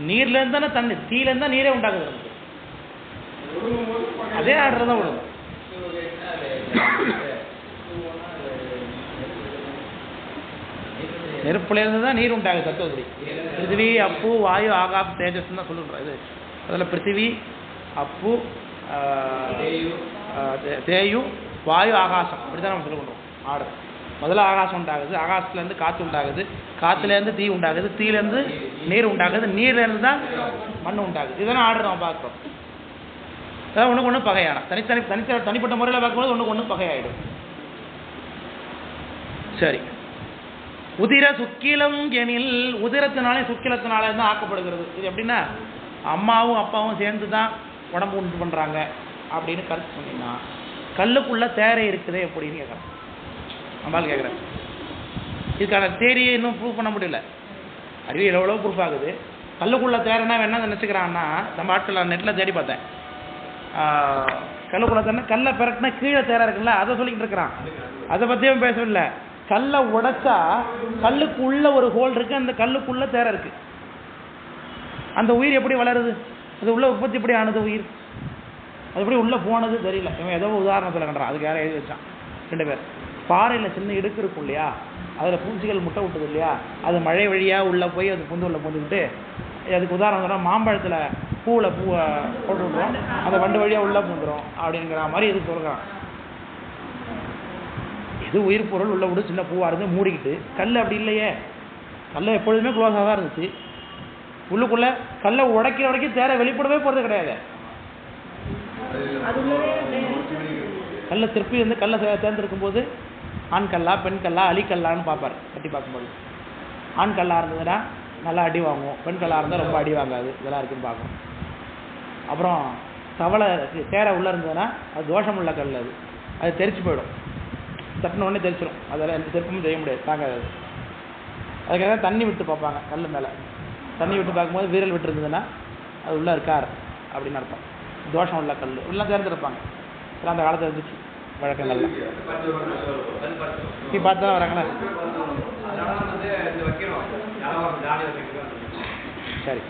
நீர்ல இருந்து தானே தண்ணி, தீல இருந்தா நீரே உண்டாக்குது நமக்கு. அதே ஆர்டர் தான் விடும். நெருப்புல இருந்து தான் நீர் உண்டாகுது. தத்துவப்படி பிருத்திவி அப்பு வாயு ஆகாப் தேஜஸ் தான் சொல்லுறோம். இது அதில் பிருத்திவி அப்பு தேயு வாயு ஆகாசம் இப்படிதான் நம்ம சொல்லுவோம் ஆர்டர். முதல்ல ஆகாசம் உண்டாகுது, ஆகாசத்துலேருந்து காற்று உண்டாகுது, காற்றுலேருந்து தீ உண்டாகுது, தீலேருந்து நீர் உண்டாகுது, நீர்லேருந்து தான் மண் உண்டாகுது. இதெல்லாம் ஆர்டர் நம்ம பார்க்குறோம். அதாவது ஒன்றுக்கு ஒன்று பகையான தனிப்பட்ட முறையில் பார்க்கும்போது ஒன்றுக்கு ஒன்று பகையாயிடும். சரி, உதிர சுக்கிலம் எனில் உதிரத்தினாலே சுக்கிலத்தினாலே தான் ஆக்கப்படுகிறது. இது எப்படின்னா அம்மாவும் அப்பாவும் சேர்ந்து தான் உடம்பு உண்டு பண்ணுறாங்க அப்படின்னு கருத்து சொன்னீங்கன்னா கல்லுக்குள்ள தேரை இருக்குதே எப்படின்னு கேட்குறேன். நம்மளால் கேட்குறேன். இதுக்கான தேரியை இன்னும் ப்ரூவ் பண்ண முடியல. அறிவியல் எவ்வளோ ப்ரூஃப் ஆகுது. கல்லுக்குள்ள தேரைனா என்ன நினச்சிக்கிறான்னா, நம்ம ஆட்கள் நெட்டில் தேடி பார்த்தேன், கல்லுக்குள்ள தேரை கல்லை பிறட்டினா கீழே தேரை இருக்குல்ல அதை சொல்லிக்கிட்டு இருக்கிறான். அதை பற்றியும் பேசவில்லை. கல்லை உடைச்சா கல்லுக்கு உள்ள ஒரு ஹோல் இருக்கு, அந்த கல்லுக்குள்ள தேரை இருக்கு. அந்த உயிர் எப்படி வளருது, அது உள்ள உற்பத்தி எப்படி ஆனது உயிர், அது எப்படி உள்ள போனது தெரியல. இவன் ஏதோ உதாரணத்தில் கண்டான். அதுக்கு யாரும் எழுதி வச்சான் 2 பேர். பாறையில் சின்ன இடுக்கு இருக்கும் இல்லையா, அதில் பூச்சிகள் முட்டை விட்டது இல்லையா, அது மழை வழியாக உள்ளே போய் அது புந்து உள்ள புந்துக்கிட்டு, அதுக்கு உதாரணம் சொன்னால் மாம்பழத்தில் பூவை போட்டு விட்டுரும், அந்த வண்டு வழியாக உள்ளே பூந்துடும் அப்படிங்கிற மாதிரி இது சொல்கிறான். இது உயிர் பொருள் உள்ள விடு சின்ன பூவாக இருந்து மூடிக்கிட்டு. கல் அப்படி இல்லையே, கல் எப்பொழுதுமே க்ளோஸாக தான் இருந்துச்சு. உள்ளுக்குள்ளே கல்லை உடைக்கிற வரைக்கும் தேரை வெளிப்படவே போகிறது கிடையாது. கல்லை திருப்பி வந்து கல்லை தேர்ந்தெடுக்கும் போது ஆண் கல்லா பெண் கல்லா அலிக்கல்லான்னு பார்ப்பார். கட்டி பார்க்கும்போது ஆண் கல்லாக இருந்ததுன்னா நல்லா அடி வாங்குவோம், பெண் கல்லாக இருந்தால் ரொம்ப அடி வாங்காது. இதெல்லாம் இருக்குன்னு பார்க்கணும். அப்புறம் தவளை தேரை உள்ளே இருந்ததுன்னா அது தோஷம் உள்ள கல், அது தெரிச்சு போயிடும், தட்டின உடனே தெரிச்சிடும். அதெல்லாம் எந்த திருப்பமும் செய்ய முடியாது, தாங்காது. அதுக்காக தண்ணி விட்டு பார்ப்பாங்க. கல் மேலே தண்ணி விட்டு பார்க்கும்போது வீரல் விட்டு இருந்ததுன்னா அது உள்ளே இருக்கார் அப்படின்னு அர்த்தம். தோஷம் உள்ள கல் எல்லாம் தேர்ந்தெடுப்பாங்க. இதெல்லாம் அந்த காலத்தில் இருந்துச்சு வழக்கங்கள்லாம். நீ பார்த்து தான் வராங்களா? சரி,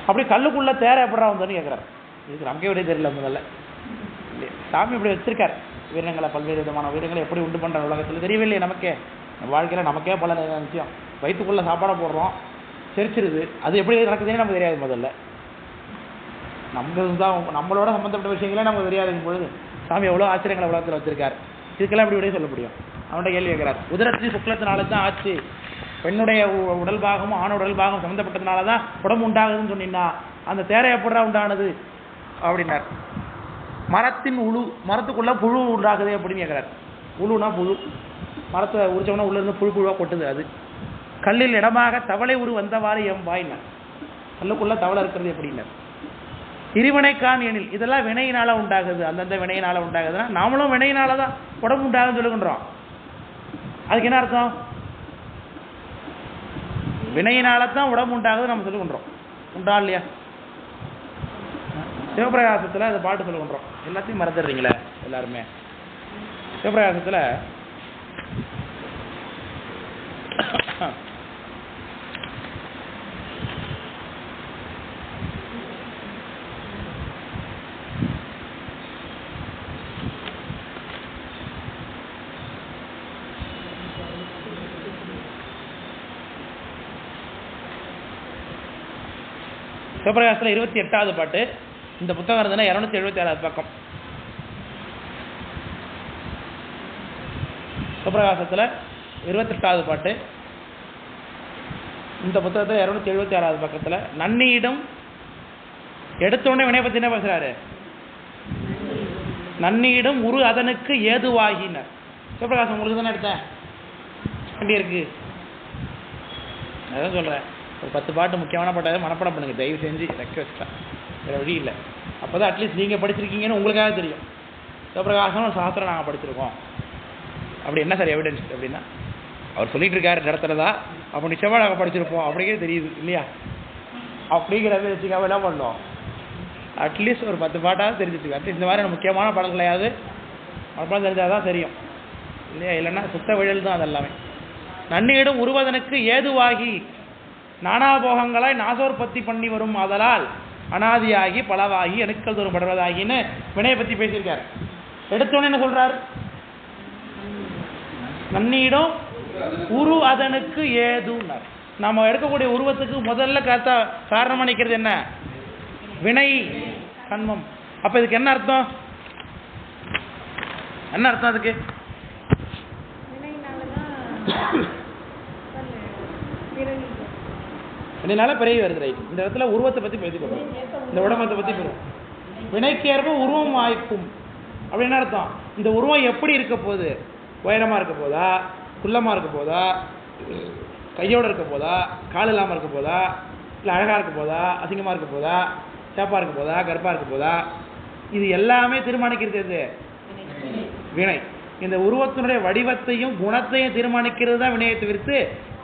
அப்படி கல்லுக்குள்ள தேரை எப்படா வந்தோன்னு கேட்குறாரு. இதுக்கு நமக்கே விட தெரியல. முதல்ல சாமி இப்படி வச்சிருக்காரு வீரங்களை, பல்வேறு விதமான வீரங்களை எப்படி உண்டு பண்ணுற உலகத்தில் தெரியவில்லையே நமக்கே. வாழ்க்கையில் நமக்கே பல விஷயம். வயிற்றுக்குள்ளே சாப்பாடை போடுறோம், செரிச்சிருது, அது எப்படி நடக்குதுன்னு நமக்கு தெரியாது. முதல்ல நம்மளுக்கு தான் நம்மளோட சம்மந்தப்பட்ட விஷயங்களே நமக்கு தெரியாதுங்கும் பொழுது சாமி எவ்வளோ ஆச்சரியங்களை உலகத்தில் வச்சிருக்காரு. இதுக்கெல்லாம் எப்படி விட சொல்ல முடியும்? அவன்கிட்ட கேள்வி கேட்கிறார். உதிரத்தின் சுக்லத்தினால தான் ஆச்சு, பெண்ணுடைய உடல் பாகமும் ஆண் உடல் பாகம் சம்மந்தப்பட்டதுனால தான் உடம்பு உண்டாகுதுன்னு சொன்னீங்கன்னா அந்த தேரை எப்படா உண்டானது அப்படின்னார். மரத்தின் உழு, மரத்துக்குள்ள புழு உண்டாகுது அப்படின்னு கேட்குறாரு. உழுனா புழு, மரத்தை உரிச்சோம்னா உள்ள இருந்து புழு புழுவாக கொட்டுது. அது கல்லில் இடமாக தவளை உரு வந்தவாறு எம் வாயினார். கல்லுக்குள்ள தவளை இருக்கிறது எப்படின்னார். இருவினைக்கான் எனில், இதெல்லாம் வினையினால உண்டாகுது, அந்தந்த வினையினால உண்டாகுதுன்னா நாமளும் வினையினால தான் உடம்பு உண்டாகுன்னு சொல்லுகின்றோம். அதுக்கு என்ன அர்த்தம்? வினையினால தான் உடம்பு உண்டாகுது நம்ம சொல்லுகின்றோம். உண்டா இல்லையா? சிவபிரகாசத்தில் அதை பாட்டு சொல்லுகின்றோம். எல்லாத்தையும் மறந்துடுறீங்களே எல்லாருமே. சிவபிரகாசத்தில் சிவபிரகாசத்தில் 28வது பாட்டு. இந்த புத்தகம் இருந்ததுன்னா 276வது பக்கம். சிவபிரகாசத்தில் 28வது பாட்டு. இந்த புத்தகத்தில் 276வது பக்கத்தில் நன்னியிடம் எடுத்தோடனே வினை பற்றி என்ன பேசுறாரு? நன்னியிடம் உரு அதனுக்கு ஏதுவாகினார். சிவபிரகாசம் உங்களுக்கு தானே எடுத்தேன், வண்டி இருக்கு. அதான் சொல்கிறேன், ஒரு 10 பாட்டு முக்கியமான பாட்டாக மனப்பாடம் பண்ணுங்க தயவு செஞ்சு, ரெக்வெஸ்ட்டாக. வேறு வழி இல்லை. அப்போ தான் அட்லீஸ்ட் நீங்கள் படிச்சிருக்கீங்கன்னு உங்களுக்காக தெரியும். சிவபிரகாசம் சாஸ்திரம் நாங்கள் படிச்சிருக்கோம். அப்படி என்ன சார் எவிடன்ஸ் அப்படின்னா, அவர் சொல்லிட்டு இருக்காரு நடத்துறதா, அப்போ நிச்சயமாக நாங்கள் படிச்சிருப்போம் அப்படிங்கிறது தெரியுது இல்லையா? அப்படிங்கிறத வச்சுக்காம என்ன பண்ணோம், அட்லீஸ்ட் ஒரு 10 பாட்டாவது தெரிஞ்சுட்டு அட்லீஸ்ட் இந்த மாதிரி முக்கியமான பாடல்களையாவது அப்போ தெரிஞ்சால் தான் தெரியும் இல்லையா? இல்லைன்னா சுத்த விழல் தான் அது எல்லாமே. நன்னியிடம் உருவதனுக்கு ஏதுவாகி நானாபோகங்களாய் நாசோற்பத்தி பண்ணி வரும் ஆதலால் அனாதியாகி பலவாகி அணுக்கள் தோறும் படுவதாகின்னு வினையை பற்றி பேசியிருக்கார். எடுத்தோன்னு என்ன சொல்றார்? நன்னியிடம் உரு அதனுக்கு ஏதுன்னார். நம்ம எடுக்கக்கூடிய உருவத்துக்கு முதல்ல காரணமா நிற்கிறது என்ன? வினை கண்மம். அப்ப இதுக்கு என்ன அர்த்தம்? என்ன அர்த்தம் அதுக்கு? வினைனால பிறவி வருது. ரைட். இந்த இடத்துல உருவத்தை பத்தி பேசிக்கணும், இந்த உடம்பத்தை பத்தி பேசும். வினைக்கேற்ப உருவம் வாய்க்கும் அப்படின்னு அர்த்தம். இந்த உருவம் எப்படி இருக்க போகுது? உயரமா இருக்க போதா, குள்ளமா இருக்க போதா, கையோட இருக்க போதா, கால் இல்லாமல் இருக்க போதா, இல்லை அழகா இருக்க போதா, அசிங்கமா இருக்க போதா, சேப்பா இருக்க போதா, கருப்பா இருக்க போதா, இது எல்லாமே தீர்மானிக்கிறது வினை. இந்த உருவத்தினுடைய வடிவத்தையும் குணத்தையும் தீர்மானிக்கிறது தான் வினையை தவிர்த்து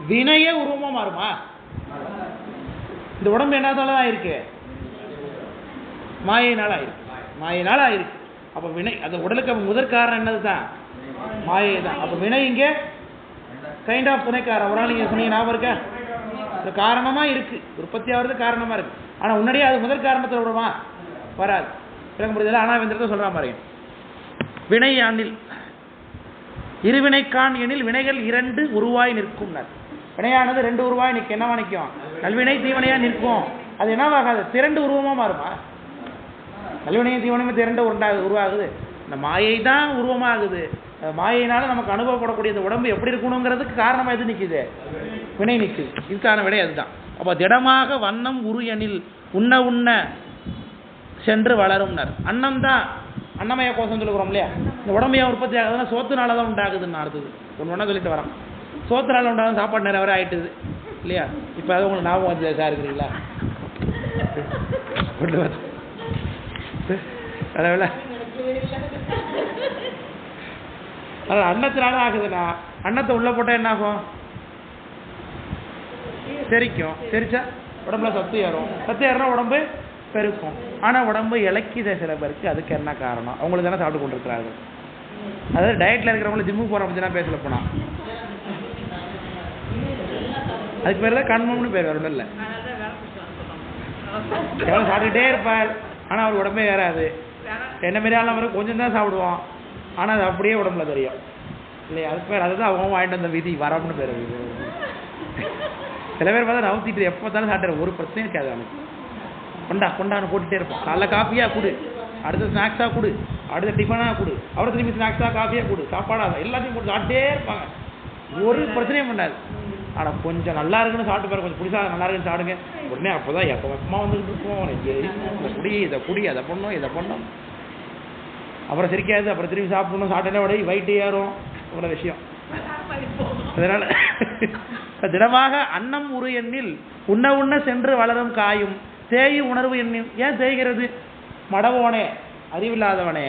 வினையே உருவமா மாறுமா? இந்த உடம்பு என்னதால ஆயிருக்கு? மாயினால ஆயிருக்கு. மாயினால ஆயிருக்கு. அப்ப வினை அந்த உடலுக்கு முதற் காரணம் என்னது தான்? மாயை தான். அப்ப வினை இங்கே கைண்ட் ஆஃப் துணைக்காரன். ஒரு நாள் நீங்க சொன்னீங்க ஞாபகம் இருக்க? இந்த காரணமா இருக்கு, உற்பத்தி ஆகிறது காரணமா இருக்கு. ஆனா முன்னாடியே அது முதற் காரணத்தில் விடுமா? வராது. விளக்க முடியல. ஆனா இந்த சொல்ற மாதிரி வினை ஆண்டில் இருவினைக்கான் எனில் வினைகள் 2 உருவாய் நிற்கும். வினையானது 2 உருவாய் நிற்கும். என்னவா நிற்கும்? நல்வினை தீவனையா நிற்கும். அது என்னவாகாது? திரண்டு உருவமா மாறுமா? நல்வினையும் தீவனையும் திரண்டு உருவாகுது. இந்த மாயை தான் உருவமாகுது. மாயினால நமக்கு அனுபவப்படக்கூடிய இந்த உடம்பு எப்படி இருக்கணுங்கிறதுக்கு காரணமா எது நிற்குது? வினை நிற்குது. இதுக்கான விடை அதுதான். அப்போ திடமாக வண்ணம் உரு எனில் உண்ண உண்ண சென்று வளரும்னர். அன்னம் தான் அன்னமய கோஷம் சொல்லுகிறோம் இல்லையா? இந்த உடம்பையா உற்பத்தி ஆகுதுன்னா சோத்துனால தான் உண்டாகுதுன்னு அடுத்தது ஒன்று சொல்லிட்டு வரோம். சோத்துனால உண்டாகும் சாப்பாடு நேரம் வரை ஆயிட்டுது இல்லையா? இப்போ அது உங்களுக்கு ஞாபகம் வந்து சார் இருக்கிறீங்களா? அதனால அன்னத்தினால ஆகுதுன்னா அன்னத்தை உள்ள போட்டால் என்ன ஆகும்? செரிக்கும். செரிச்சா உடம்புல சத்து ஏறும். சத்து ஏறினா உடம்பு பெருக்கும். ஆனால் உடம்பு இலக்கித சில பேருக்கு அதுக்கு என்ன காரணம்? அவங்களுக்கு தானே சாப்பிட்டு கொண்டு இருக்கிறாங்க. அதாவது டயட்டில் இருக்கிறவங்களும் ஜிம்முக்கு போகிற அப்படின்னா பேசல போனால் அதுக்கு பேர் தான் கண்மம்னு பேர். வேறு ஒன்றும் இல்லை. எவ்வளோ சாப்பிட்டுட்டே இருப்பார் ஆனால் அவர் உடம்பே ஏறாது. என்ன மாரி ஆளும் அவர் கொஞ்சம் தான் சாப்பிடுவோம் ஆனால் அது அப்படியே உடம்புல தெரியும் இல்லையா? அதுக்கு பேர் அதுதான் அவங்க வாங்கிட்டு வந்த விதி வரம்னு பேர். சில பேர் பார்த்தா நவுத்திட்டு எப்போ தானே சாப்பிட்ற ஒரு பிரச்சனையும் இருக்காது. அவனுக்கு கொண்டான்னு போட்டுகிட்டே இருப்போம். காலைல காஃபியாக கொடு, அடுத்த ஸ்நாக்ஸாக கொடு, அடுத்த டிஃபனாக கொடு, அப்புறம் திரும்பி ஸ்நாக்ஸாக காஃபியாக கொடு, சாப்பாடாக எல்லாத்தையும் போட்டு சாப்பிட்டே இருப்பாங்க. ஒரு பிரச்சனையும் பண்ணாது. ஆனால் கொஞ்சம் நல்லா இருக்குன்னு சாப்பிட்டு பாரு, கொஞ்சம் புதுசாக நல்லா இருக்குன்னு சாப்பிடுங்க. உடனே அப்போ தான் எப்போ வெப்பமாக வந்துட்டு இருக்கோம், இதை குடி அதை பண்ணோம் இதை பண்ணோம். அப்புறம் சிரிக்காது. அப்புறம் திரும்பி சாப்பிடணும். சாப்பிட்டே உடனே வயிட்டு ஏறும். இவ்வளோ விஷயம். அதனால திடமாக அன்னம் உரு எண்ணில் உண்ண உண்ண சென்று வளரும் காயும் தேயு உணர்வு எண்ணில். ஏன் தேய்கிறது? மடவோனே அறிவில்லாதவனே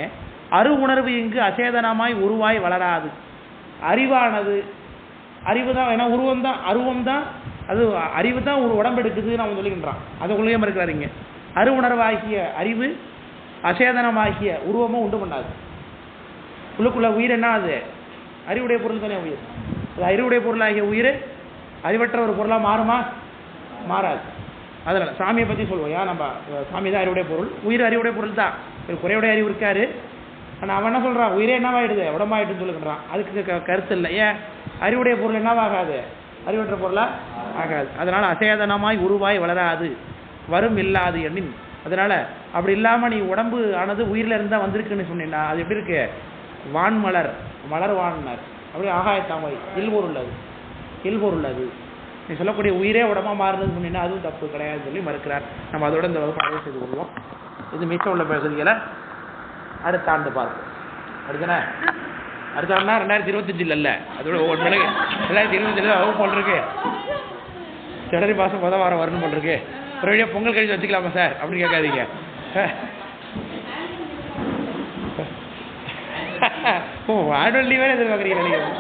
அரு உணர்வு இங்கு அசேதனமாய் உருவாய் வளராது. அறிவானது அறிவு தான். ஏன்னா உருவம் தான் அருவம் தான். அது அறிவு தான் ஒரு உடம்பு எடுக்குதுன்னு அவன் சொல்லிக்கின்றான். அதுக்குள்ளேயே இருக்கிறார். இங்கே அரு உணர்வாகிய அறிவு அசேதனமாகிய உருவமும் உண்டு பண்ணாது. உள்ளுக்குள்ள உயிர் என்ன? அது அறிவுடைய பொருள் தானே உயிர். அது அறிவுடைய பொருளாகிய உயிர் அறிவற்ற ஒரு பொருளாக மாறுமா? மாறாது. அதனால சாமியை பற்றி சொல்லுவோம். ஏன் நம்ம சாமி தான் அறிவுடைய பொருள், உயிர் அறிவுடைய பொருள் தான். ஒரு குறையுடைய அறிவு இருக்காரு. ஆனால் அவன் என்ன சொல்கிறான்? உயிரே என்னவாயிடுது? உடம்பாயிட்டுன்னு சொல்லுகிறான். அதுக்கு கருத்து இல்லை. ஏன்? அறிவுடைய பொருள் என்னவாகாது? அறிவற்ற பொருளாக ஆகாது. அதனால் அசேதனமாய் உருவாய் வளராது வரும் இல்லாது எண்ணின். அதனால் அப்படி இல்லாமல் நீ உடம்பு ஆனது உயிரில் இருந்தால் வந்திருக்குன்னு சொன்னீங்கன்னா அது எப்படி இருக்கு? வான்மலர் மலர் வான்மலர் அப்படி ஆகாயத்தாமை இல்பொருள் அது. நீ சொல்லக்கூடிய உயிரே உடம்பா மாறுதுன்னு சொன்னீங்கன்னா அதுவும் தப்பு கிடையாதுன்னு சொல்லி மறுக்கிறார். நம்ம அதோட இந்த வகுப்பு ஆய்வு செய்து கொள்வோம். இது மிச்சம் உள்ள பகுதிகளை அடுத்த ஆண்டு பார்ப்போம். அடுத்தனா அடுத்த ஆண்டுனா 2025 இல்லை, அதோட ஒவ்வொரு மணிக்கு 2025 வகுப்பு போல் இருக்கு. ஜனவரி மாதம் முதல் வாரம் வரணும் போல் இருக்கு. ஒரு வழியாக பொங்கல் கழிச்சு வச்சுக்கலாமா சார் அப்படின்னு கேட்காதீங்க. ஓ ஆனுவல் லீவே எதிர்பார்க்குறீங்க நினைக்கிறேன்.